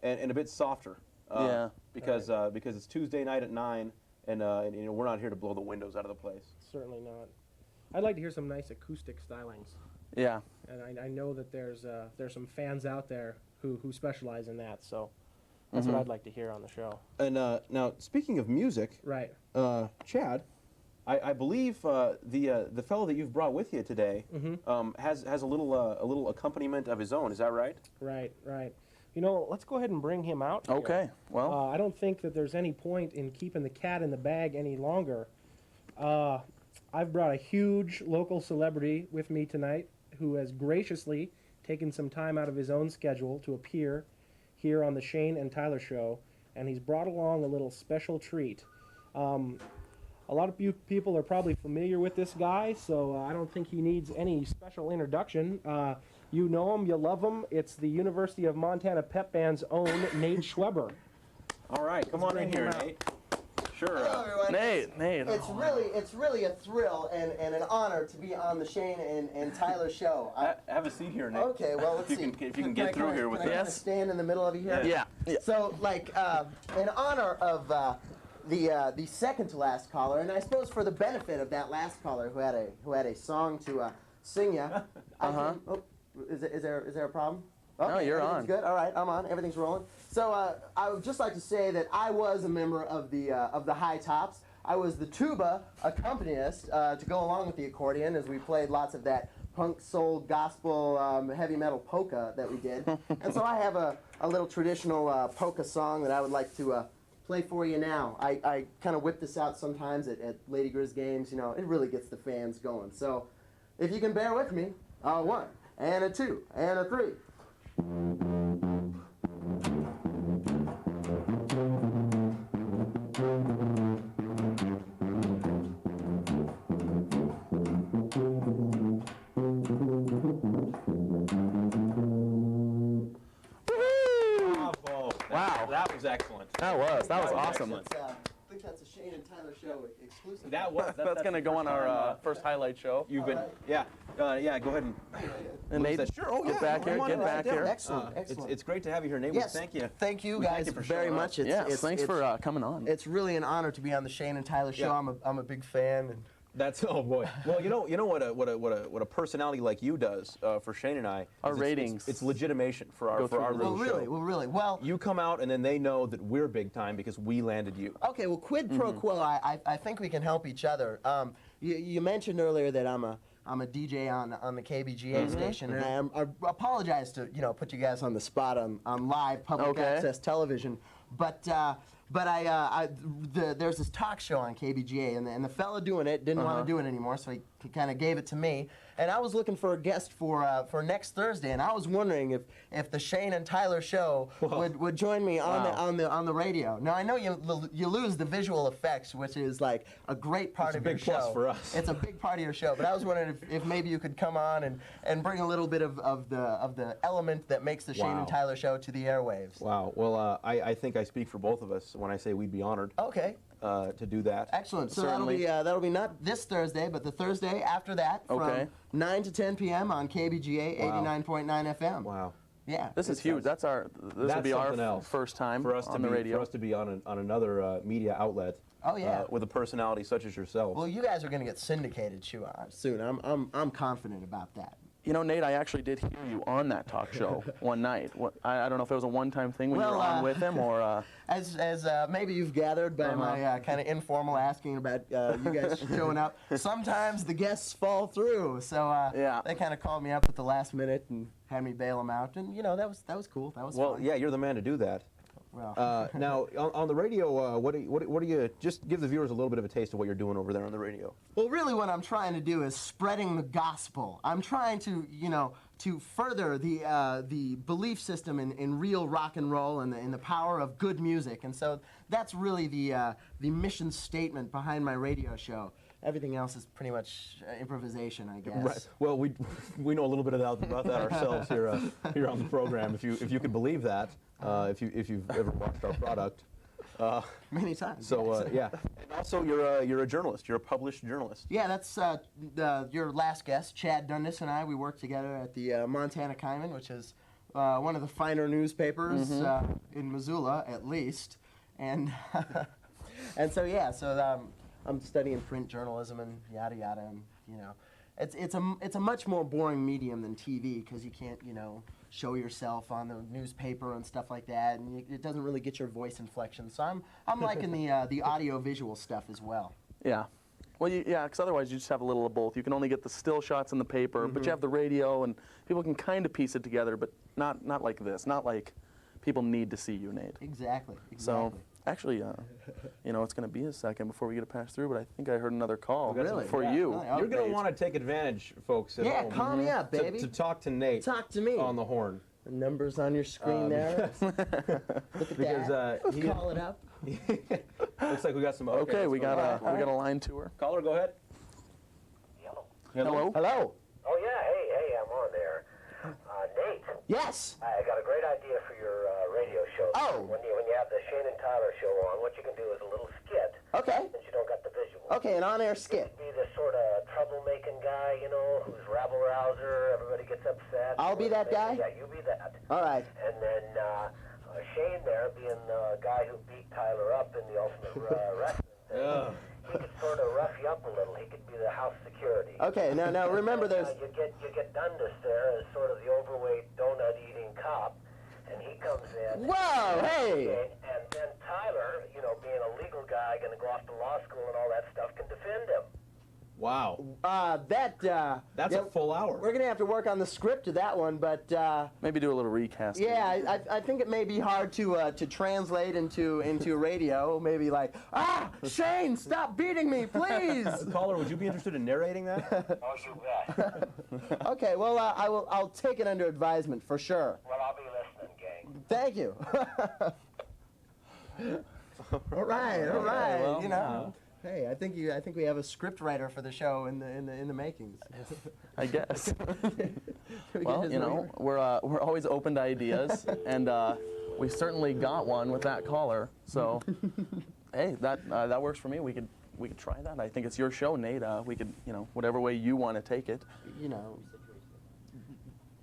and a bit softer. Yeah. Because it's Tuesday night at 9, and we're not here to blow the windows out of the place. Certainly not. I'd like to hear some nice acoustic stylings. Yeah. And I know that there's some fans out there who specialize in that, so that's what I'd like to hear on the show. And now, speaking of music, right? Chad, I believe the fellow that you've brought with you today has a little accompaniment of his own. Is that right? Right. You know, let's go ahead and bring him out here. Okay. Well, I don't think that there's any point in keeping the cat in the bag any longer. I've brought a huge local celebrity with me tonight who has graciously taken some time out of his own schedule to appear here on the Shane and Tyler Show, and he's brought along a little special treat. A lot of you people are probably familiar with this guy, so I don't think he needs any special introduction. You know him, you love him. It's the University of Montana Pep Band's own Nate Schweber. All right, come on in here, Nate. Sure. Hello, everyone. Nate. It's really a thrill and an honor to be on the Shane and Tyler show. Have a seat here, Nate. Okay, well, let's see. If you can get through here with us. Can I us. stand in the middle of you here? Yeah. So, like, in honor of the second to last caller, and I suppose for the benefit of that last caller who had a song to sing you. Is there a problem? Okay, no, you're on. Good. All right, I'm on. Everything's rolling. So I would just like to say that I was a member of the High Tops. I was the tuba accompanist to go along with the accordion as we played lots of that punk, soul, gospel, heavy metal polka that we did. And so I have a little traditional polka song that I would like to play for you now. I kind of whip this out sometimes at Lady Grizz games. You know, it really gets the fans going. So if you can bear with me, a 1 and a 2 and a 3. Wow, that was excellent. That was awesome. I think that's a Shane and Tyler Show exclusive. That's going to go on our first highlight show. You've been, yeah, go ahead and Nate, sure. Oh, get back here. Get back here. Excellent. It's great to have you here, Nate. Yes, Thank you. Thank you guys very much. Thanks for coming on. It's really an honor to be on the Shane and Tyler Show. Yeah. I'm a big fan. And That's oh boy. Well, you know what a personality like you does for Shane and I. Our ratings. It's legitimation for our little show. Well, you come out and then they know that we're big time because we landed you. Okay, well, quid pro quo. I think we can help each other. You mentioned earlier that I'm a DJ on the KBGA station, and I apologize to put you guys on the spot on live public access television, but there's this talk show on KBGA, and the fella doing it didn't want to do it anymore, so he kind of gave it to me. And I was looking for a guest for next Thursday, and I was wondering if the Shane and Tyler Show would join me on the radio. Now I know you lose the visual effects, which is like a great part of your show. It's a big plus for us. It's a big part of your show, but I was wondering if maybe you could come on and bring a little bit of the element that makes the Shane and Tyler Show to the airwaves. Wow. Well, I think I speak for both of us when I say we'd be honored. Okay. To do that. Excellent. So that'll be not this Thursday, but the Thursday after that, from 9 to 10 p.m. on KBGA 89.9 FM. Wow. Yeah. This is huge. This will be our first time for us on the radio. For us to be on another media outlet. Oh yeah. With a personality such as yourself. Well, you guys are going to get syndicated soon. I'm confident about that. You know, Nate, I actually did hear you on that talk show one night. I don't know if it was a one-time thing when you were on with him, or as maybe you've gathered by my kind of informal asking about you guys showing up. Sometimes the guests fall through, so they kind of called me up at the last minute and had me bail them out, and that was cool. That was fun. Yeah, you're the man to do that. Well. Now, on the radio, what do you just give the viewers a little bit of a taste of what you're doing over there on the radio? Well, really, what I'm trying to do is spreading the gospel. I'm trying to, to further the belief system in real rock and roll and the power of good music, and so that's really the mission statement behind my radio show. Everything else is pretty much improvisation, I guess. Right. Well, we know a little bit about that ourselves here on the program. If you could believe that, if you've ever watched our product. Many times. So yeah, and also you're a journalist. You're a published journalist. Yeah, that's your last guest, Chad Dundas, and I. We worked together at the Montana Kaiman, which is one of the finer newspapers in Missoula, at least. And and so yeah, so I'm studying print journalism and yada yada, and you know, it's a much more boring medium than TV because you can't show yourself on the newspaper and stuff like that, and it doesn't really get your voice inflection. So I'm liking the audio visual stuff as well. Yeah. Well, because otherwise you just have a little of both. You can only get the still shots in the paper, but you have the radio, and people can kind of piece it together, but not like this. Not like people need to see you, Nate. Exactly. So, actually, it's going to be a second before we get to pass through, but I think I heard another call for you. Oh, you're going to want to take advantage, folks, at home. Call me up, baby. To talk to Nate. Talk to me. On the horn. The number's on your screen there. Look at because, that. Call it up. Looks like we got some. Okay, we got a line to her. Caller, go ahead. Hello. Hello. Oh yeah, hey, I'm on there. Nate. Yes. I got a great idea for your radio show. Oh. When you have the Shane and Tyler show on, what you can do is a little skit. Okay. Since you don't got the visual. Okay, an on-air skit. Be the sort of troublemaking guy, who's rabble rouser. Everybody gets upset. I'll be that guy. Yeah, you be that. All right. And then Shane there, being the guy who beat Tyler up in the Ultimate Wrestling thing. He could sort of rough you up a little. He could be the house security. Okay, now remember there's... You get Dundas there as sort of the overweight donut-eating cop, and he comes in. Whoa, hey! And then Tyler, being a legal guy, going to go off to law school and all that stuff, can defend him. Wow. That's a full hour. We're gonna have to work on the script of that one, but maybe do a little recast. Yeah, I think it may be hard to translate into radio. Maybe like, Shane, stop beating me, please. Caller, would you be interested in narrating that? Oh, you bet. Okay, well, I'll take it under advisement for sure. Well, I'll be listening, gang. Thank you. All right. Well, Hey, I think we have a script writer for the show in the makings. I guess. Well, we're always open to ideas, and we certainly got one with that caller. So, hey, that works for me. We could try that. I think it's your show, Nate. We could, whatever way you want to take it.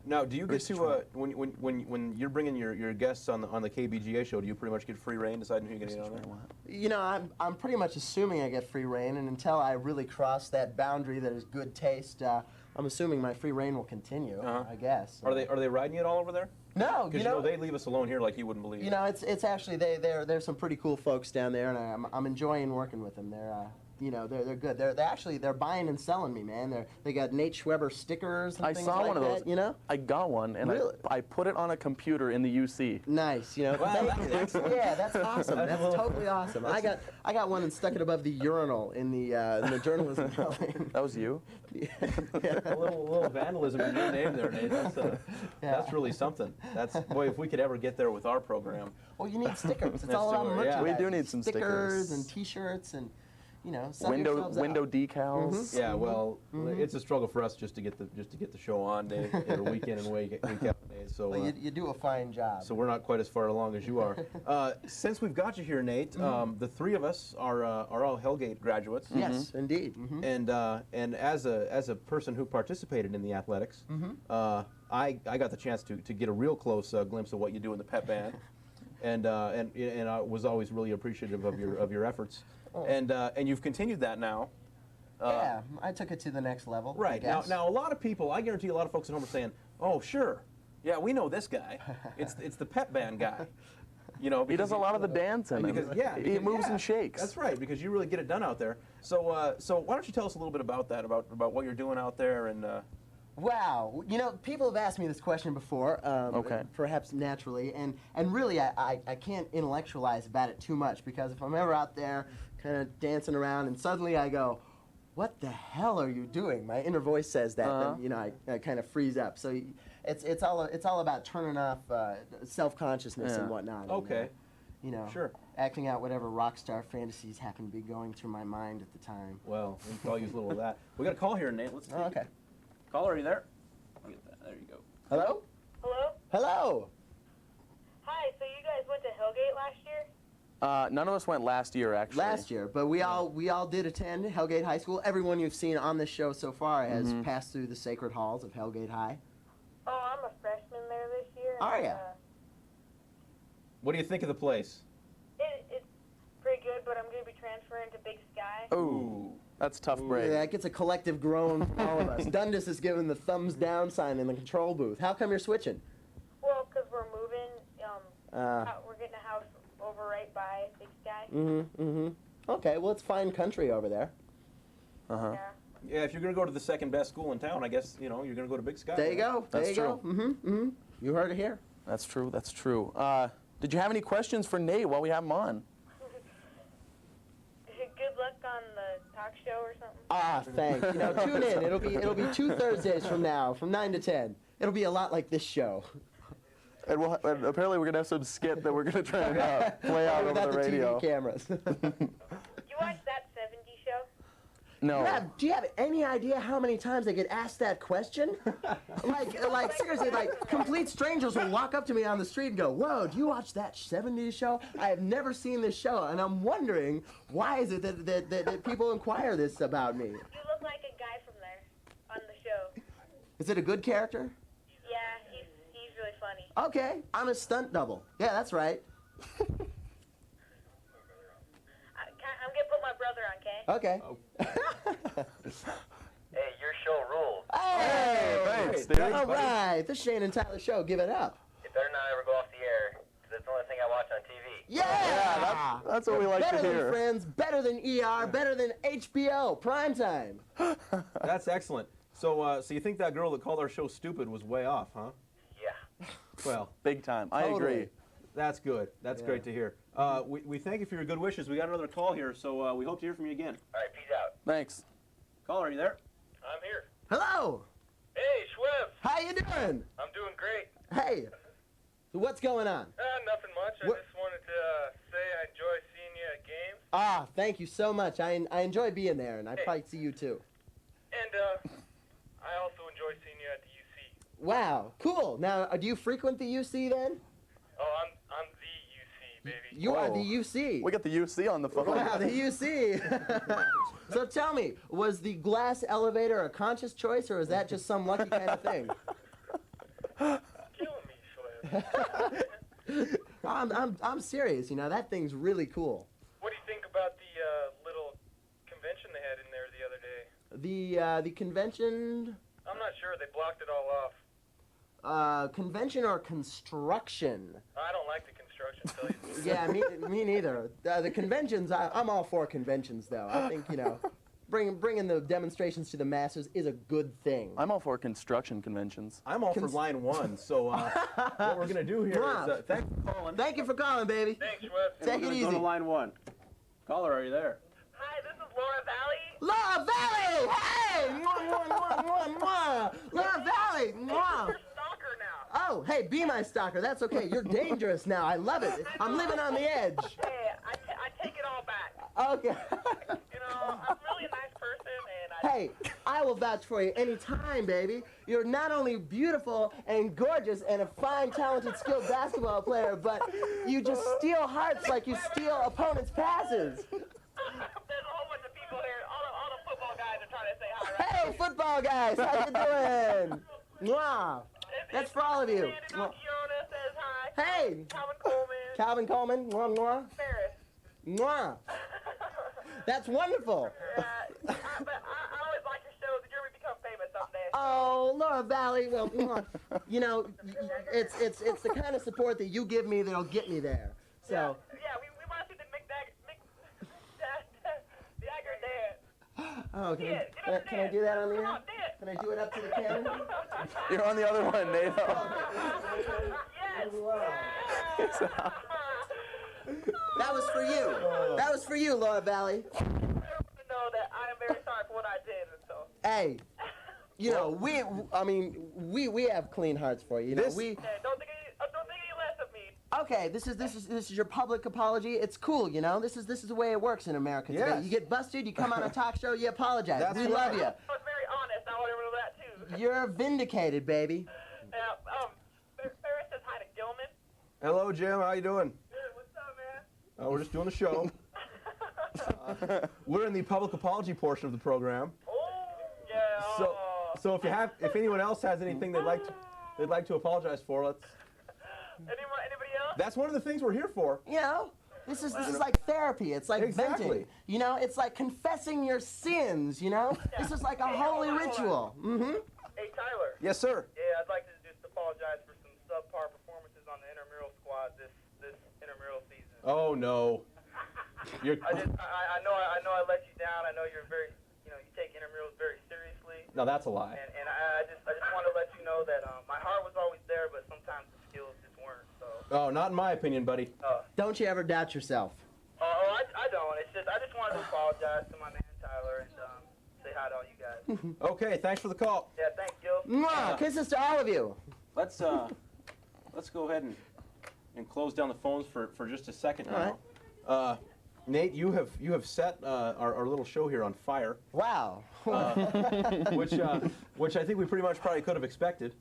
Now, do you get to when you're bringing your guests on the KBGA show? Do you pretty much get free reign deciding who you're going to get on there? I'm pretty much assuming I get free reign, and until I really cross that boundary that is good taste, I'm assuming my free reign will continue. I guess. Are they riding it all over there? No, because they leave us alone here like you wouldn't believe. It's actually there's some pretty cool folks down there, and I'm enjoying working with them. They're good. They're buying and selling me, man. They got Nate Schweber stickers and things like that. I saw one of those. I got one, and really? I put it on a computer in the UC. Nice. Wow, that's awesome. That's totally awesome. I got one and stuck it above the urinal in the journalism building. That was you? Yeah. A little vandalism in your name there, Nate. That's really something. Boy, if we could ever get there with our program. Well, you need stickers. It's all about merchandise. Yeah. We do need some stickers and T-shirts and. Window decals. Yeah, well, it's a struggle for us just to get the show on day, week in and week out days. So you do a fine job. So we're not quite as far along as you are. Since we've got you here, Nate, the three of us are all Hellgate graduates. Yes, indeed. And as a person who participated in the athletics, I got the chance to get a real close glimpse of what you do in the pep band, and I was always really appreciative of your efforts. Oh. And you've continued that now. Yeah, I took it to the next level. Right. Now a lot of people, I guarantee a lot of folks at home are saying, "Oh, sure. Yeah, we know this guy. It's the pep band guy." He does a lot of the dancing. He moves and shakes. That's right, because you really get it done out there. So why don't you tell us a little bit about that, about what you're doing out there and Wow. People have asked me this question before, perhaps naturally, and really I can't intellectualize about it too much, because if I'm ever out there kind of dancing around and suddenly I go, what the hell are you doing? My inner voice says that, then I kind of freeze up. So it's all about turning off self-consciousness and whatnot. Okay. Sure. Acting out whatever rock star fantasies happen to be going through my mind at the time. Well, I'll use a little of that. We got a call here, Nate. Let's okay. Caller, are you there? I'll get that. There you go. Hello? Hello? Hello. Hi, so you guys went to Hellgate last year? None of us went last year, actually. Last year, but we all did attend Hellgate High School. Everyone you've seen on this show so far has passed through the sacred halls of Hellgate High. Oh, I'm a freshman there this year. Are ya? What do you think of the place? It's pretty good, but I'm going to be transferring to Big Sky. Oh, that's a tough break. Yeah, it gets a collective groan from all of us. Dundas is giving the thumbs down sign in the control booth. How come you're switching? Well, because we're moving. We're getting a house over right by Big Sky. Okay, well, it's fine country over there. Yeah. Yeah, if you're going to go to the second best school in town, I guess, you're going to go to Big Sky. There you go. There That's you go. You heard it here. That's true. That's true. Did you have any questions for Nate while we have him on? Good luck on the talk show or something. Ah, thanks. Tune in. It'll be 2 Thursdays from now, from 9 to 10. It'll be a lot like this show. And apparently we're gonna have some skit that we're gonna try and play out over the radio. TV cameras. You watch that 70s show? No. Do you have any idea how many times I get asked that question? like seriously, complete strangers will walk up to me on the street and go, "Whoa, do you watch that 70s show? I have never seen this show," and I'm wondering why is it that people inquire this about me? You look like a guy from there on the show. Is it a good character? Yeah, he's really funny. Okay, I'm a stunt double. Yeah, that's right. I'm gonna put my brother on, okay? Okay. Hey, your show rules. Hey! Thanks, dude. All right, the Shane and Tyler Show. Give it up. It better not ever go off the air, 'cause that's the only thing I watch on TV. Yeah! That's what we like better to hear. Better than Friends, better than ER, better than HBO, primetime. That's excellent. So you think that girl that called our show stupid was way off, huh? Yeah. Well, big time. I agree. That's good. That's great to hear. We thank you for your good wishes. We got another call here, so we hope to hear from you again. All right, peace out. Thanks. Caller, are you there? I'm here. Hello. Hey, Schweb. How you doing? I'm doing great. Hey. So what's going on? Nothing much. I just wanted to say I enjoy seeing you at games. Ah, thank you so much. I enjoy being there, and I probably see you too. And I also enjoy seeing you at the UC. Wow, cool. Now, do you frequent the UC then? Oh, I'm the UC, baby. You are the UC. We got the UC on the phone. Wow, the UC. So tell me, was the glass elevator a conscious choice, or is that just some lucky kind of thing? Killing me, Schweb. I'm serious. That thing's really cool. What do you think about the little convention they had in there the other day? The convention. I'm not sure. They blocked it all off. Convention or construction? I don't like the construction, tell you the truth. Yeah, me neither. The conventions, I'm all for conventions, though. I think, bringing the demonstrations to the masses is a good thing. I'm all for construction conventions. I'm all for line one, so what we're going to do here is, thanks for calling. Thank you for calling, baby. Thanks, Schweb. Take it easy. Go to line one. Caller, are you there? Hi, this is Laura Valley. Laura Valley! Hey! Mwah, mwah, mwah, mwah, mwah. Laura Valley! Mwah. You're a stalker now. Oh, hey, be my stalker. That's okay. You're dangerous now. I love it. I'm living on the edge. Hey, I take it all back. Okay. I'm really a nice person, and Hey, I will vouch for you anytime, baby. You're not only beautiful and gorgeous and a fine, talented, skilled basketball player, but you just steal hearts like you steal opponents' passes. There's a whole bunch of people here. All the football guys are trying to say hi, right? Hey, football guys, how you doing? Mwah. That's for all of you. Andy Malchiona says hi. Hey. Calvin Coleman. Calvin Coleman. Mwah, mwah. Ferris. Mwah. That's wonderful. But I always like your shows. You're going to become famous someday. Oh, Laura Valley. Well, mwah. It's the kind of support that you give me that'll get me there. So. Yeah, we want to see the Dagger dance. Oh, can I do that on the air? Can I do it up to the camera? You're on the other one, Nate. Yes. That was for you. That was for you, Laura Valley. To know that I am very sorry for what I did. So. Hey, we have clean hearts for you. Don't think any less of me. Okay, this is your public apology. It's cool, This is the way it works in America today. Yes. You get busted, you come on a talk show, you apologize. That's we right. love you. I was very honest. I want to know that too. You're vindicated, baby. Ferris says hi to Gilman. Hello, Jim. How you doing? What's up, man? We're just doing the show. We're in the public apology portion of the program. So if anyone else has anything they'd like to apologize for, let's. Anybody else? That's one of the things we're here for. You know, this is like therapy. It's like venting. You know, it's like confessing your sins. You know, this is like a holy ritual. Mm-hmm. Hey Tyler. Yes, sir. Yeah, I'd like to just apologize for some subpar performances on the intramural squad this intramural season. Oh no. I know I let you down. I know you're very, you take intramurals very seriously. No, that's a lie. And I just want to let you know that my heart was always there, but sometimes the skills just weren't. So. Oh, not in my opinion, buddy. Don't you ever doubt yourself. I don't. It's just I just wanted to apologize to my man Tyler and say hi to all you guys. Okay, thanks for the call. Yeah, thanks, Gil. Mwah, kisses to all of you. Let's go ahead and close down the phones for just a second now. All right. Nate, you have set our little show here on fire. Wow. Which I think we pretty much probably could have expected.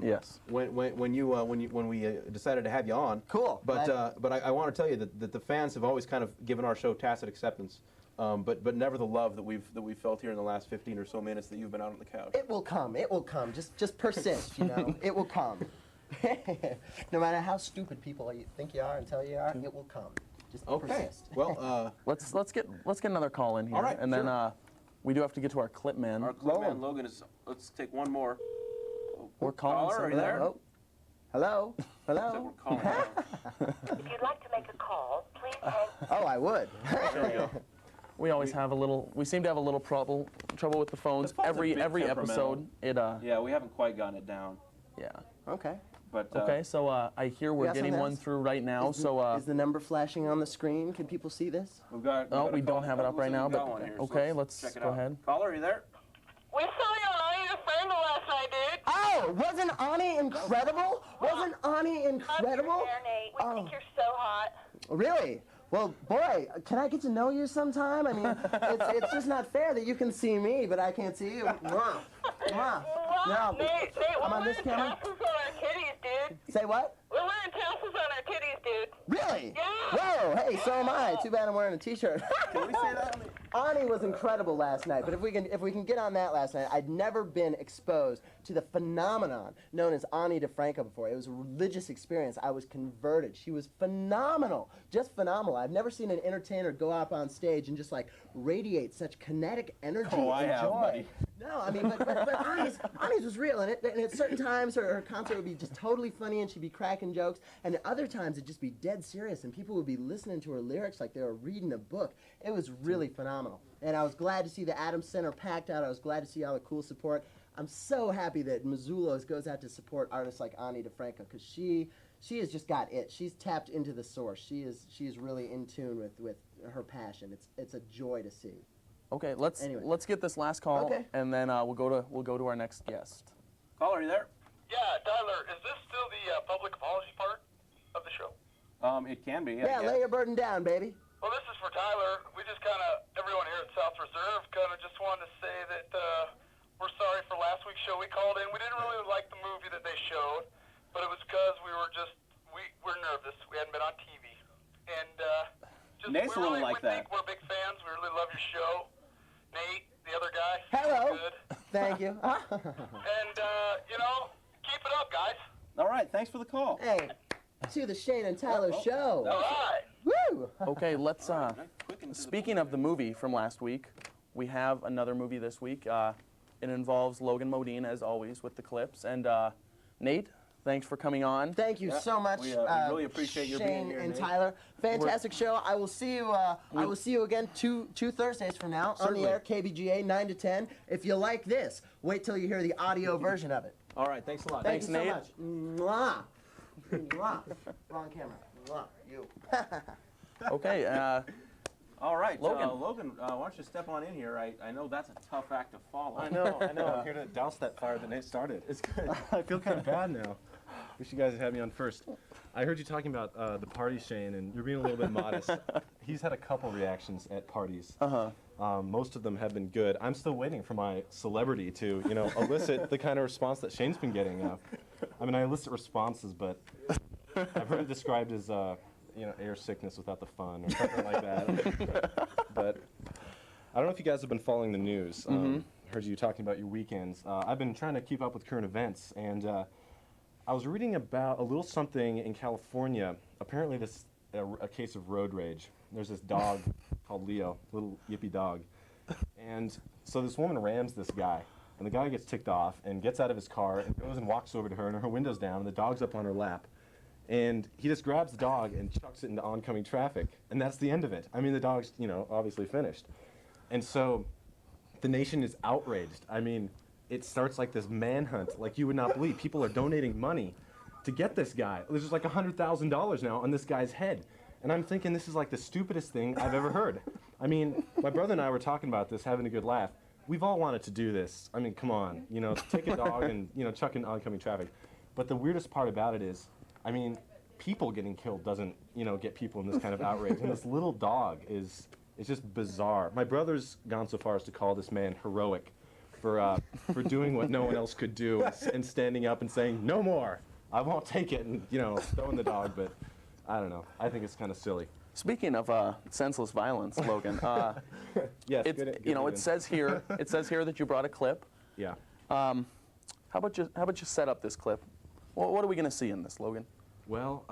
Yes. When we decided to have you on. Cool. But I want to tell you that the fans have always kind of given our show tacit acceptance. But never the love that we've felt here in the last 15 or so minutes that you've been out on the couch. It will come. It will come. Just persist. You know. It will come. No matter how stupid people you think you are and tell you are, it will come. Just persist. Well, let's get another call in here. All right, and then we do have to get to our clip man. Our clip man Logan is. Let's take one more. We're calling. Caller, are you there? Oh. Hello. Hello. We're calling now. If you'd like to make a call, please hang. Oh, I would. There we go. We always have a little. We seem to have a little trouble with the phones. The phone's a Every bit episode, Yeah, we haven't quite gotten it down. Yeah. Okay. But okay, so I hear we're getting one through right now. Is the number flashing on the screen? Can people see this? We've got. We don't have it up right now, but okay, let's check it go out. ahead. Caller, are you there? We saw you on Ani the Friend last night, dude. Oh, wasn't Ani incredible? Wasn't Ani incredible? Nate. We think you're so hot. Really? Well, boy, can I get to know you sometime? I mean, it's just not fair that you can see me, but I can't see you. Mwah. Mwah. No, Nate, I'm on this camera. tassels on our kitties, dude. Say what? We're wearing tassels on our kitties, dude. Really? Yeah. Whoa, hey, so am I. Too bad I'm wearing a t-shirt. Can we say that? Ani was incredible last night, but if we can get on that last night, I'd never been exposed to the phenomenon known as Ani DeFranco before. It was a religious experience. I was converted. She was phenomenal, just phenomenal. I've never seen an entertainer go up on stage and just like radiate such kinetic energy and have, joy. buddy. No, I mean, but Ani's was real, and at certain times her concert would be just totally funny, and she'd be cracking jokes, and at other times it'd just be dead serious, and people would be listening to her lyrics like they were reading a book. It was really phenomenal, and I was glad to see the Adams Center packed out. I was glad to see all the cool support. I'm so happy that Missoula's goes out to support artists like Ani DeFranco, because she has just got it. She's tapped into the source. She is really in tune with her passion. It's a joy to see. Okay, let's get this last call, and then we'll go to our next guest. Caller, are you there? Yeah, Tyler, is this still the public apology part of the show? It can be. Yeah, lay your burden down, baby. Well, this is for Tyler. We just everyone here at South Reserve just wanted to say that we're sorry for last week's show. We called in. We didn't really like the movie that they showed, but it was because we're nervous. We hadn't been on TV. And Nate's a little like that. We're big fans. We really love your show. Nate, the other guy. Hello. Good. Thank you. And, keep it up, guys. All right, thanks for the call. Hey, to the Shane and Tyler show. All right. Woo! Okay, let's. Speaking of the movie from last week, we have another movie this week. It involves Logan Modine, as always, with the clips. And Nate, thanks for coming on. Thank you so much. We really appreciate your being Shane here, and Nate. Tyler. Fantastic show. I will see you. I will see you again two Thursdays from now on the air, KBGA 9 to 10. If you like this, wait till you hear the audio version of it. All right, thanks a lot. Thanks, Nate. so much. Mwah. Mwah. Wrong camera. Mwah. You. Okay. All right, Logan. Logan, why don't you step on in here? I know that's a tough act to follow. I know. I'm here to douse that fire that Nate started. It's good. I feel kind of bad now. Wish you guys had had me on first. I heard you talking about the party, Shane, and you're being a little bit modest. He's had a couple reactions at parties. Most of them have been good. I'm still waiting for my celebrity to, elicit the kind of response that Shane's been getting. I elicit responses, but I've heard it described as air sickness without the fun or something like that. But I don't know if you guys have been following the news. Heard you talking about your weekends. I've been trying to keep up with current events, and I was reading about a little something in California. Apparently, a case of road rage. There's this dog called Leo, little yippy dog, and so this woman rams this guy, and the guy gets ticked off and gets out of his car and goes and walks over to her, and her window's down, and the dog's up on her lap. And he just grabs the dog and chucks it into oncoming traffic. And that's the end of it. I mean, the dog's, obviously finished. And so the nation is outraged. I mean, it starts like this manhunt like you would not believe. People are donating money to get this guy. There's just like $100,000 now on this guy's head. And I'm thinking this is like the stupidest thing I've ever heard. I mean, my brother and I were talking about this, having a good laugh. We've all wanted to do this. I mean, come on, take a dog and, chuck in oncoming traffic. But the weirdest part about it is, I mean, people getting killed doesn't, get people in this kind of outrage. And this little dog is just bizarre. My brother's gone so far as to call this man heroic for doing what no one else could do and standing up and saying, no more, I won't take it, and, throwing the dog. But I don't know. I think it's kind of silly. Speaking of senseless violence, Logan, yes, it says here that you brought a clip. Yeah. How about you set up this clip? What are we going to see in this, Logan? Well,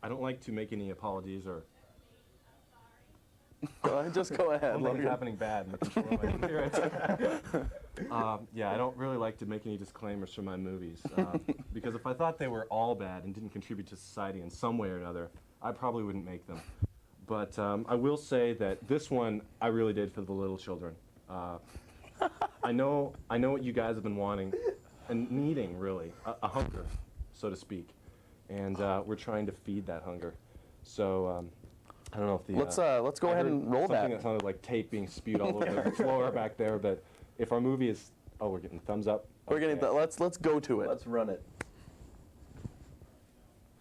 I don't like to make any apologies or. Just go ahead. Something's happening bad in the control of my computer. Yeah, I don't really like to make any disclaimers for my movies because if I thought they were all bad and didn't contribute to society in some way or another, I probably wouldn't make them. But I will say that this one I really did for the little children. I know what you guys have been wanting and needing, really, a hunger, so to speak, and we're trying to feed that hunger. So I don't know if the let's go ahead and roll something that sounded like tape being spewed all over the floor back there. But if our movie is, we're getting thumbs up. We're getting let's go to it. Let's run it.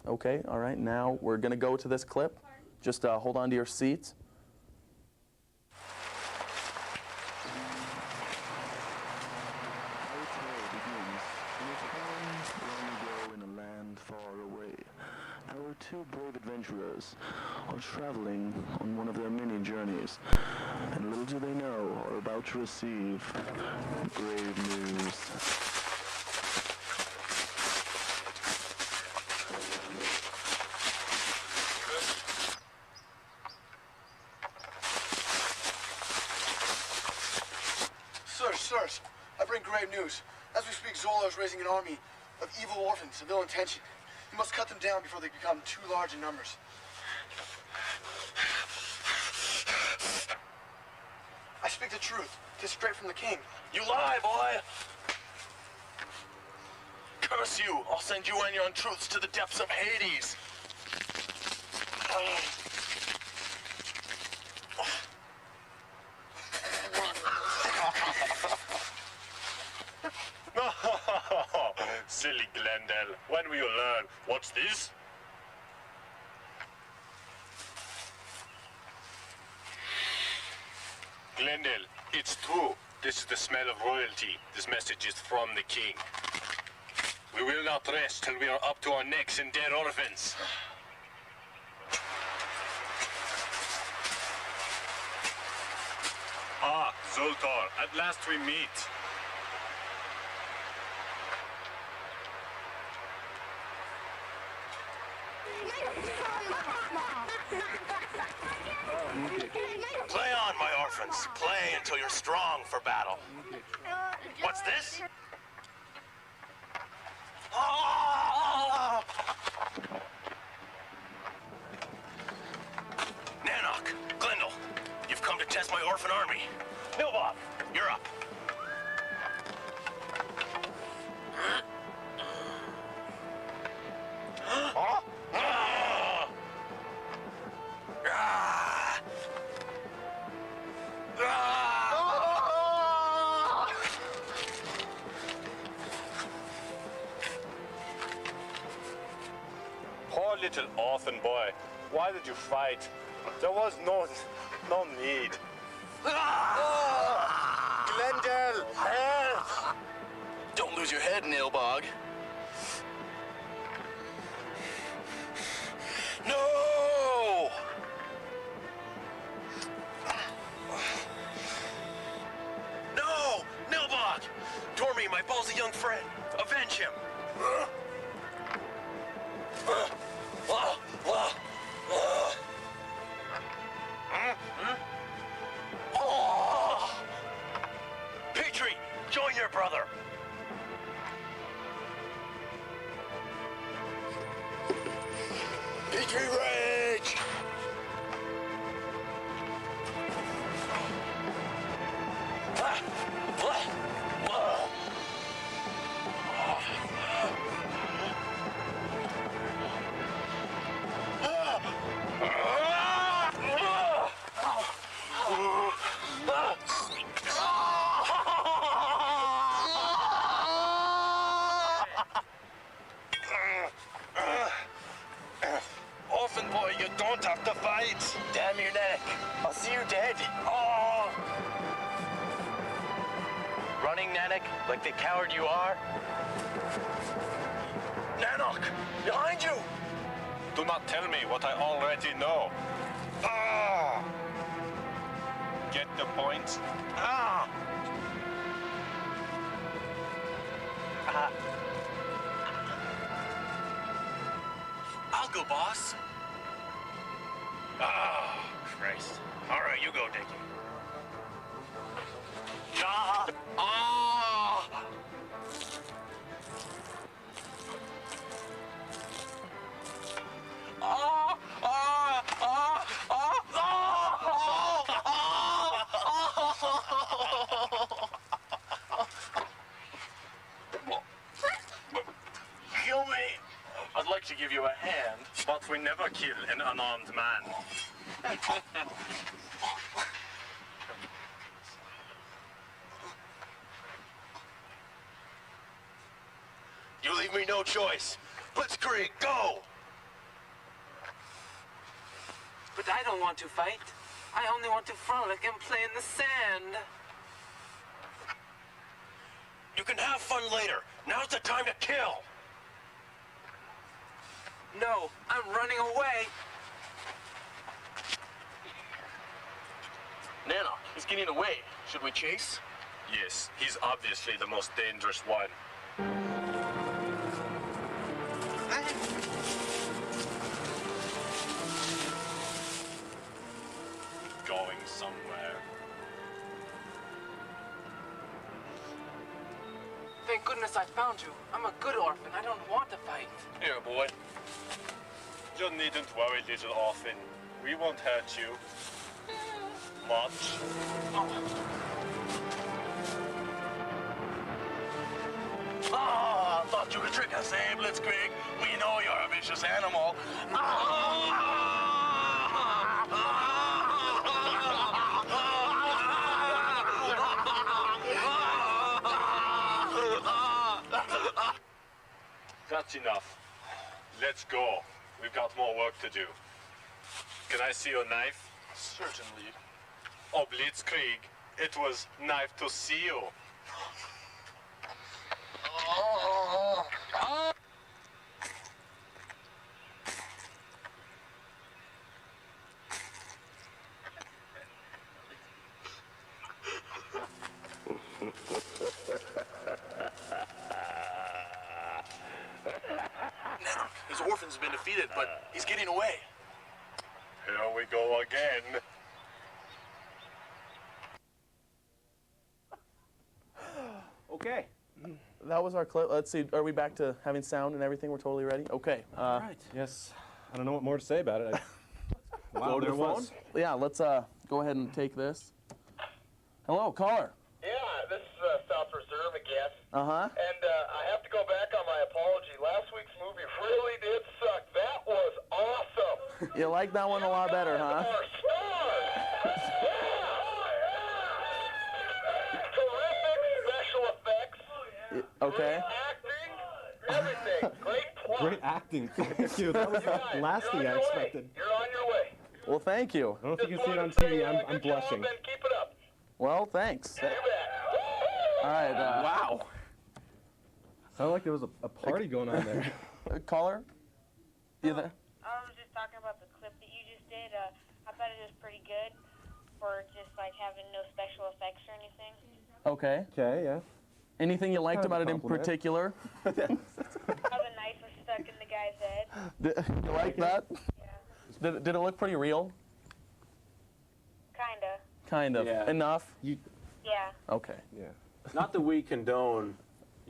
Okay, all right. Now we're gonna go to this clip. Just hold on to your seats. Two brave adventurers are traveling on one of their many journeys, and little do they know are about to receive grave news. Sirs, I bring grave news. As we speak, Zola is raising an army of evil orphans of ill intention. We must cut them down before they become too large in numbers. I speak the truth. Tis straight from the king. You lie, boy! Curse you! I'll send you and your untruths to the depths of Hades! Silly Glendale, when will you learn? What's this? Glendale, it's true. This is the smell of royalty. This message is from the king. We will not rest till we are up to our necks in dead orphans. Ah, Zoltar, at last we meet. Play on, my orphans. Play until you're strong for battle. What's this? Nanok, Glendale, you've come to test my orphan army. Bob, you're up. Poor little orphan boy. Why did you fight? There was no need. Glendale, help! Don't lose your head, Nailbog. young friend. Avenge him. Petrie, join your brother. Petrie rage! Orphan boy, you don't have to fight. Damn your neck. I'll see you dead. Oh. Running, Nanak, like the coward you are? Nanak, behind you! Do not tell me what I already know. Ah! Get the point? Ah! I'll go, boss. Oh, Christ. All right, you go, Dickie. Ah! Ah! Ah! Ah! Ah! Kill me! I'd like to give you a hand, but we never kill an unarmed man. You leave me no choice. Blitzkrieg, go! But I don't want to fight. I only want to frolic and play in the sand. You can have fun later. Now's the time to kill. No, I'm running away. Nana, he's getting away. Should we chase? Yes, he's obviously the most dangerous one. Going somewhere. Thank goodness I found you. I'm a good orphan. I don't want to fight. Here, boy. You needn't worry, little orphan. We won't hurt you. Much. Ah, thought you could trick us, eh, Blitzkrieg? We know you're a vicious animal. That's enough. Let's go. We've got more work to do. Can I see your knife? Certainly. Oh, Blitzkrieg, it was knife to seal. His orphan's been defeated, but he's getting away. Here we go again. Okay. That was our clip. Let's see. Are we back to having sound and everything? We're totally ready? Okay. All right. Yes. I don't know what more to say about it. Wow, there was. Yeah, let's go ahead and take this. Hello, caller. Yeah, this is South Reserve again. Uh-huh. And I have to go back on my apology. Last week's movie really did suck. That was awesome. You like that one a lot better, huh? Our stars. Terrific special effects. Okay. Acting. Everything. Great plot. Great acting. Thank you. That was the last thing I expected. You're on your way. Well, thank you. I don't know if you can see it on TV. I'm blushing. Keep it up. Well, thanks. All right. Wow. Sounded like there was a party going on there. Caller? You there? I was just talking about the clip that you just did. I thought it was pretty good for just like having no special effects or anything. Okay. Okay, yeah. Anything you liked about it in compliment. particular? How the knife was stuck in the guy's head. You like that? Yeah. Did it look pretty real? Kinda. Kind of. Yeah. Enough? Yeah. Okay. Yeah. Not that we condone,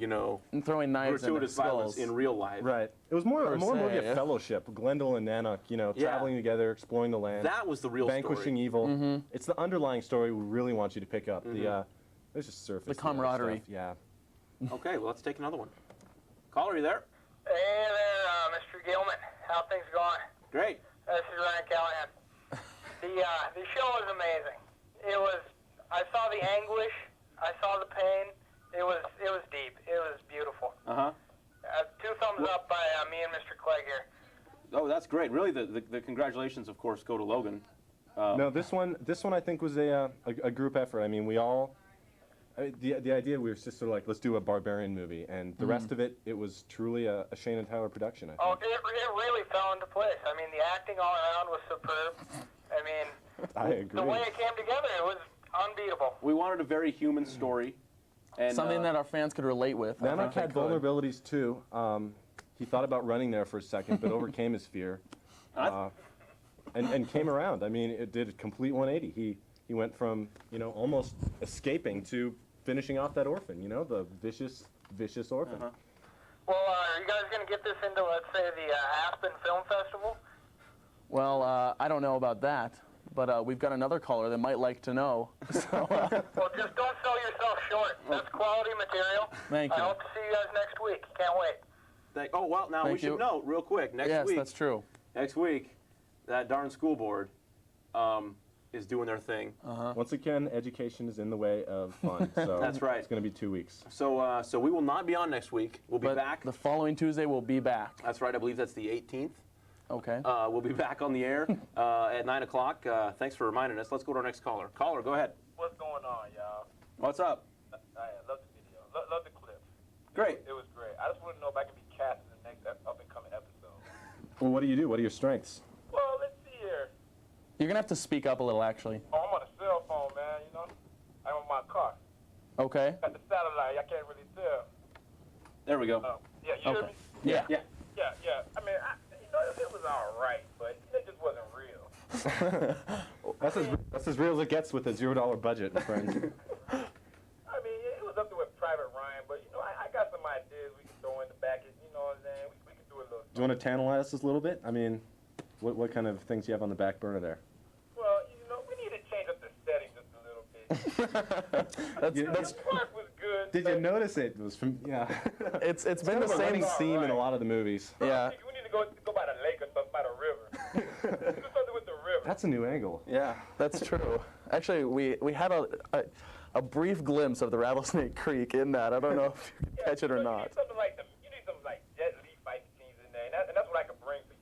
And throwing knives and gratuitous violence skulls. in real life. Right. It was more Per a movie se, of fellowship. Glendale and Nanook, Yeah. traveling together, exploring the land. That was the real vanquishing story. evil. Mm-hmm. It's the underlying story we really want you to pick up. There's just surface. The camaraderie. Stuff. Yeah. Okay, well, let's take another one. Caller, are you there? Hey there, Mr. Gilman. How things going? Great. This is Ryan Callahan. The show was amazing. I saw the anguish. I saw the pain. It was deep. It was beautiful. Uh-huh. 2 thumbs up by me and Mr. Clegg here. Oh, that's great. Really, the congratulations, of course, go to Logan. No, this one I think was a group effort. I mean, we all. The idea we were just sort of like, let's do a barbarian movie, and the rest of it was truly a Shane and Tyler production. I think. Oh, it really fell into place. I mean, the acting all around was superb. I mean, I agree. the way it came together, it was unbeatable. We wanted a very human story. And, Something that our fans could relate with. Nanook had vulnerabilities too. He thought about running there for a second, but overcame his fear, and came around. I mean, it did a complete 180. He went from almost escaping to finishing off that orphan. The vicious orphan. Well, are you guys going to get this into, let's say, the Aspen Film Festival? Well, I don't know about that, but we've got another caller that might like to know. So, Well, just don't sell yourself short. That's quality material. Thank I you. hope to see you guys next week. Can't wait. Oh, well, now we Thank should you. note real quick. Next yes, week. that's true. Next week, that darn school board is doing their thing. Once again, education is in the way of fun. So That's right. It's going to be 2 weeks. So we will not be on next week. We'll be back. The following Tuesday, we'll be back. That's right. I believe that's the 18th. Okay. We'll be back on the air at 9 o'clock. Thanks for reminding us. Let's go to our next caller. Caller, go ahead. What's going on, y'all? What's up? I love the video. Love the clip. Great. It was great. I just want to know if I can be cast in the next up-and-coming episode. Well, what do you do? What are your strengths? Well, let's see here. You're going to have to speak up a little, actually. Oh, I'm on a cell phone, man, I'm on my car. Okay. Got the satellite. I can't really tell. There we go. Yeah, you hear me? Yeah. Yeah. Yeah. I mean, it was all right, but it just wasn't real. That's as real as it gets with a $0 budget, my friend. I mean, it was up to with Private Ryan, but I got some ideas we can throw in the back. You know what I'm saying? We can do a little. Do you want to tantalize us a little bit? I mean, what kind of things do you have on the back burner there? Well, we need to change up the setting just a little bit. That's The park was good. Did you notice it? It was from It's been kind the of a same running theme in a lot of the movies. Yeah. We need to go by the lake or something, by the river. Do something with the river. That's a new angle. Yeah, that's true. Actually, we had a brief glimpse of the Rattlesnake Creek in that. I don't know if you could catch it or not. You need something like Jet Li fight scenes in there, and that's what I can bring for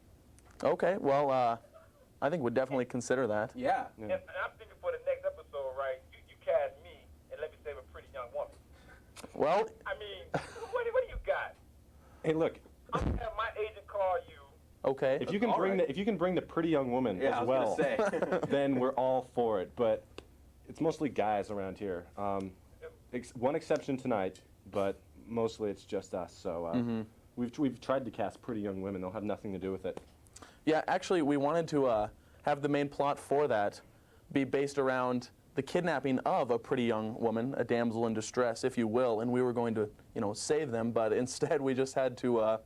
you. Okay, well, I think we'd definitely consider that. Yeah. And I'm thinking for the next episode, right? You cast me and let me save a pretty young woman. Well, I mean, what do you got? Hey, look. I'm gonna have my agent call you. Okay. If you can bring the pretty young woman Yeah, as I was well, gonna say. then we're all for it. But it's mostly guys around here. One exception tonight, but mostly it's just us. So we've tried to cast pretty young women. They'll have nothing to do with it. Yeah, actually, we wanted to have the main plot for that be based around the kidnapping of a pretty young woman, a damsel in distress, if you will, and we were going to, save them, but instead we just had to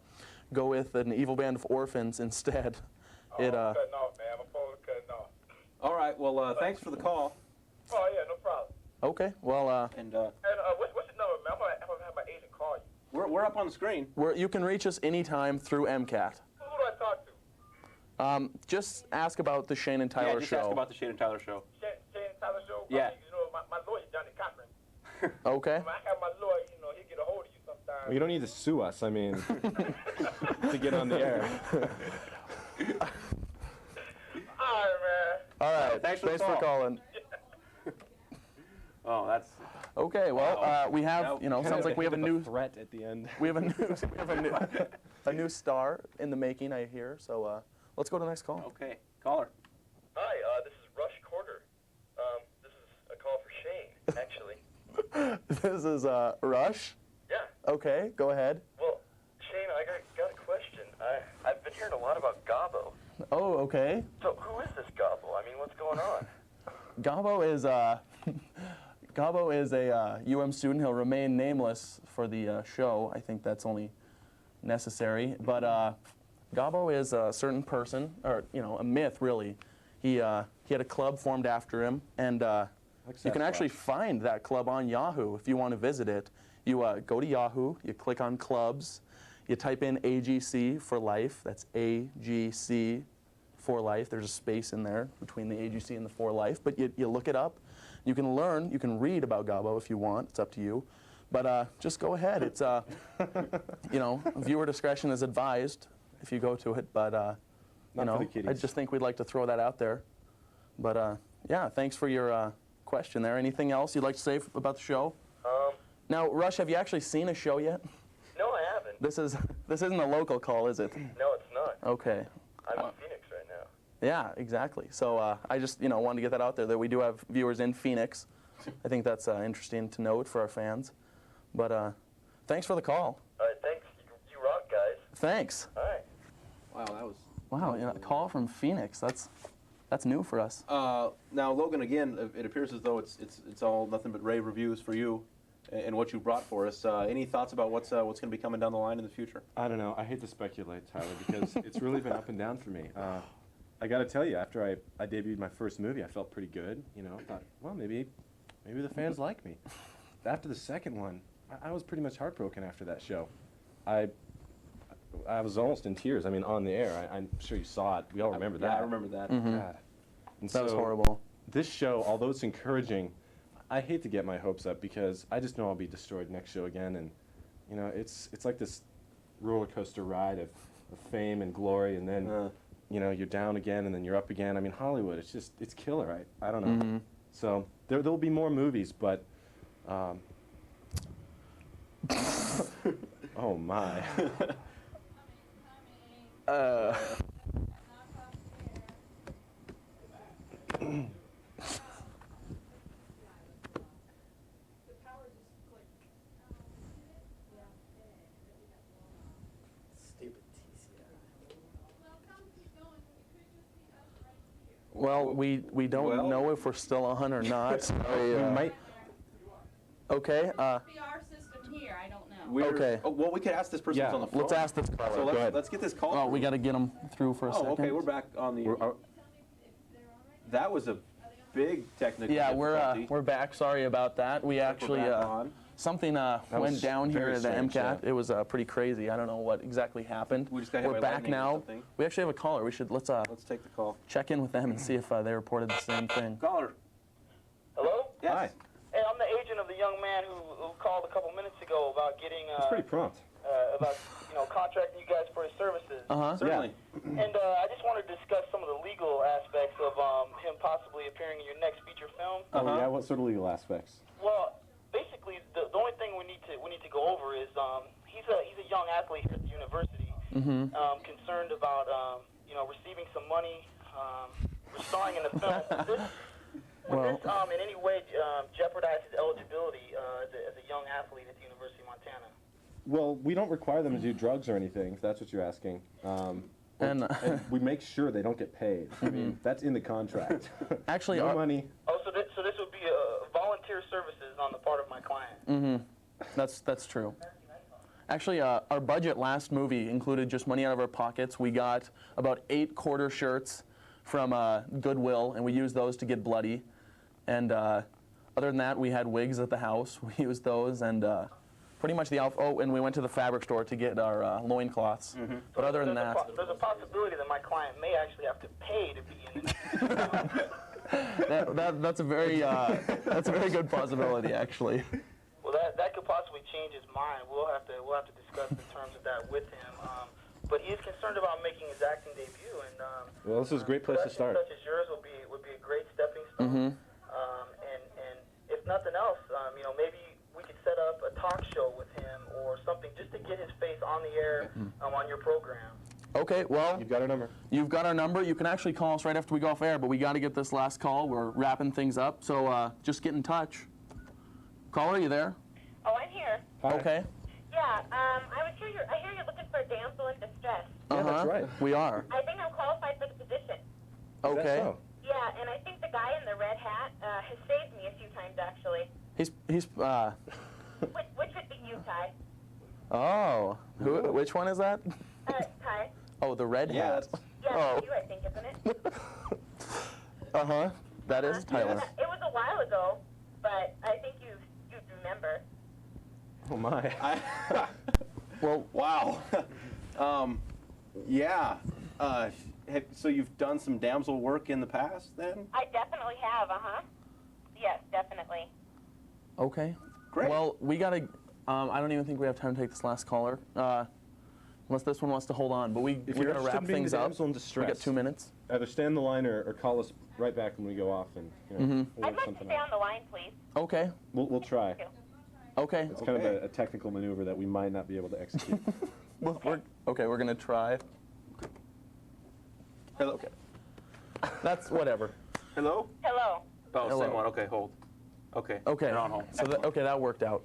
go with an evil band of orphans instead. I'm cutting off, man. My phone's cutting off. All right. Well, thanks for the call. Oh yeah, no problem. Okay. Well, And what's your number, man? I'm gonna have my agent call you. we're up on the screen. you can reach us anytime through MCAT. Who do I talk to? Just ask about the Shane and Tyler Yeah, just show. ask about the Shane and Tyler show. Shane and Tyler show. Yeah. My lawyer Johnny Cochran. Okay. When I have my lawyer, he'll get a hold of you sometime. Well, you don't need to sue us. I mean, to get on the air. All right, man. All right. Thanks for the for call. calling. Oh, that's. Okay. Well, we have, sounds like we have a new threat at the end. We have a new star in the making, I hear. So let's go to the next call. Okay. Caller. Hi, this is Rush Corder. This is a call for Shane, actually. This is Rush. Yeah. Okay, go ahead. Well, Shane, I got a question. I've been hearing a lot about Gobbo. Oh, okay. So who is this Gobbo? I mean, what's going on? Gobbo is Gobbo is a UM student. He'll remain nameless for the show. I think that's only necessary. But Gobbo is a certain person, or a myth, really. He had a club formed after him, and you can actually find that club on Yahoo if you want to visit it. You go to Yahoo, you click on clubs, you type in AGC for life. That's AGC for life. There's a space in there between the AGC and the for life, but you look it up. You can learn, you can read about Gobbo if you want. It's up to you. But just go ahead. It's, viewer discretion is advised if you go to it. But, I just think we'd like to throw that out there. But, yeah, thanks for your question there. Anything else you'd like to say about the show? Now, Rush, have you actually seen a show yet? No, I haven't. This isn't a local call, is it? No, it's not. Okay. I'm in Phoenix right now. Yeah, exactly. So I just, wanted to get that out there, that we do have viewers in Phoenix. I think that's interesting to note for our fans. But thanks for the call. All right, thanks. You rock, guys. Thanks. All right. Wow, that was... Wow, a call from Phoenix. That's new for us. Now, Logan, again, it appears as though it's all nothing but rave reviews for you and what you brought for us. Any thoughts about what's going to be coming down the line in the future? I don't know. I hate to speculate, Tyler, because it's really been up and down for me. I got to tell you, after I debuted my first movie, I felt pretty good. I thought, well, maybe the fans like me. After the second one, I was pretty much heartbroken after that show. I was almost in tears. I mean, on the air. I'm sure you saw it. We all remember that. Yeah, I remember that. Mm-hmm. And that was so horrible. This show, although it's encouraging, I hate to get my hopes up because I just know I'll be destroyed next show again. And, it's like this roller coaster ride of fame and glory, and then, you're down again, and then you're up again. I mean, Hollywood, it's killer. I don't know. Mm-hmm. So there'll be more movies, but, oh my. Well, we don't know if we're still on or not. Sorry, we might. Okay. PR system here. I don't know. Okay. Oh, well, we could ask this person who's on the phone. Let's ask this caller. So Go ahead. let's get this call. Oh, we got to get them through for a second. Okay, we're back on the... That was a big technical difficulty. we're back. Sorry about that. We actually something went down here at the MCAT. Yeah. It was pretty crazy. I don't know what exactly happened. We're back now. We actually have a caller. Let's take the call. Check in with them and see if they reported the same thing. Caller. Hello? Yes. Hi. Hey, I'm the agent of the young man who called a couple minutes ago about getting It's pretty prompt. about contracting you guys for his services. Certainly. And I just wanted to discuss some of the legal aspects of him possibly appearing in your next feature film. Oh yeah, what sort of legal aspects? Well, basically, the only thing we need to go over is he's a young athlete here at the university, concerned about receiving some money, starring in the film. Would this in any way jeopardize his eligibility as a young athlete at the University of Montana? Well, we don't require them to do drugs or anything, if that's what you're asking. And we make sure they don't get paid. I mean, that's in the contract. Actually, no money. Oh, so this would be volunteer services on the part of my client. That's true. Actually, our budget last movie included just money out of our pockets. We got about 8 quarter shirts from Goodwill, and we used those to get bloody. And other than that, we had wigs at the house. We used those, and pretty much the outfit. Oh, and we went to the fabric store to get our loincloths. But other than that, there's a possibility that my client may actually have to pay to be in it. that's a very good possibility, actually. Well, that could possibly change his mind. We'll have to discuss the terms of that with him. But he is concerned about making his acting debut, and well, this is a great place to start. Such as yours would be a great stepping stone. And if nothing else, maybe we could set up a talk show with him or something just to get his face on the air on your program. Okay, well, you've got our number. You've got our number. You can actually call us right after we go off air, but we got to get this last call. We're wrapping things up, so just get in touch. Caller, you there? Oh, I'm here. Okay. Yeah, I hear you're looking for a damsel in distress. Yeah, that's right. We are. I think I'm qualified for the position. Okay. Yeah, and I think the guy in the red hat has saved me a few times, actually. He's Which would be you, Ty? Oh, which one is that? Ty. Oh, the red hat. Yeah, Oh. you, I think, isn't it? Uh-huh. That is Tyler. It was a while ago, but I think you'd remember. Oh my. Well, wow. Yeah. So you've done some damsel work in the past, then? I definitely have, Yes, definitely. Okay. Great. Well, we gotta. I don't even think we have time to take this last caller, unless this one wants to hold on. But we gotta wrap things up. Damsel in distress, We got 2 minutes. Either stay on the line or call us right back when we go off, and we'll I'd work like to something stay out. on the line, please. Okay. We'll try. Okay. It's kind of a technical maneuver that we might not be able to execute. We're gonna try. Hello. Okay. That's whatever. Hello? Hello. Oh, Hello. same one. Okay, hold. Okay. Okay. You're on hold. So that worked out.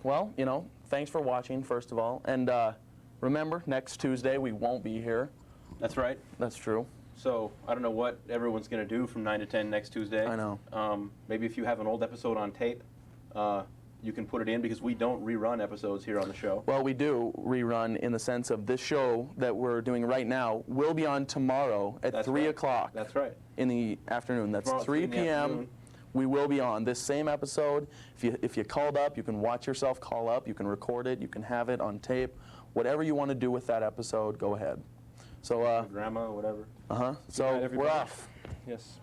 Well, thanks for watching first of all, and remember next Tuesday we won't be here. That's right. That's true. So I don't know what everyone's going to do from 9 to 10 next Tuesday. I know. Maybe if you have an old episode on tape, you can put it in because we don't rerun episodes here on the show. Well, we do rerun in the sense of this show that we're doing right now will be on tomorrow at 3 o'clock. That's right. In the afternoon. That's Tomorrow at 3 3 in the p.m. afternoon. We will be on this same episode. If you called up, you can watch yourself call up. You can record it. You can have it on tape. Whatever you want to do with that episode, go ahead. So. Grandma, whatever. So Good night, we're everybody. off. Yes.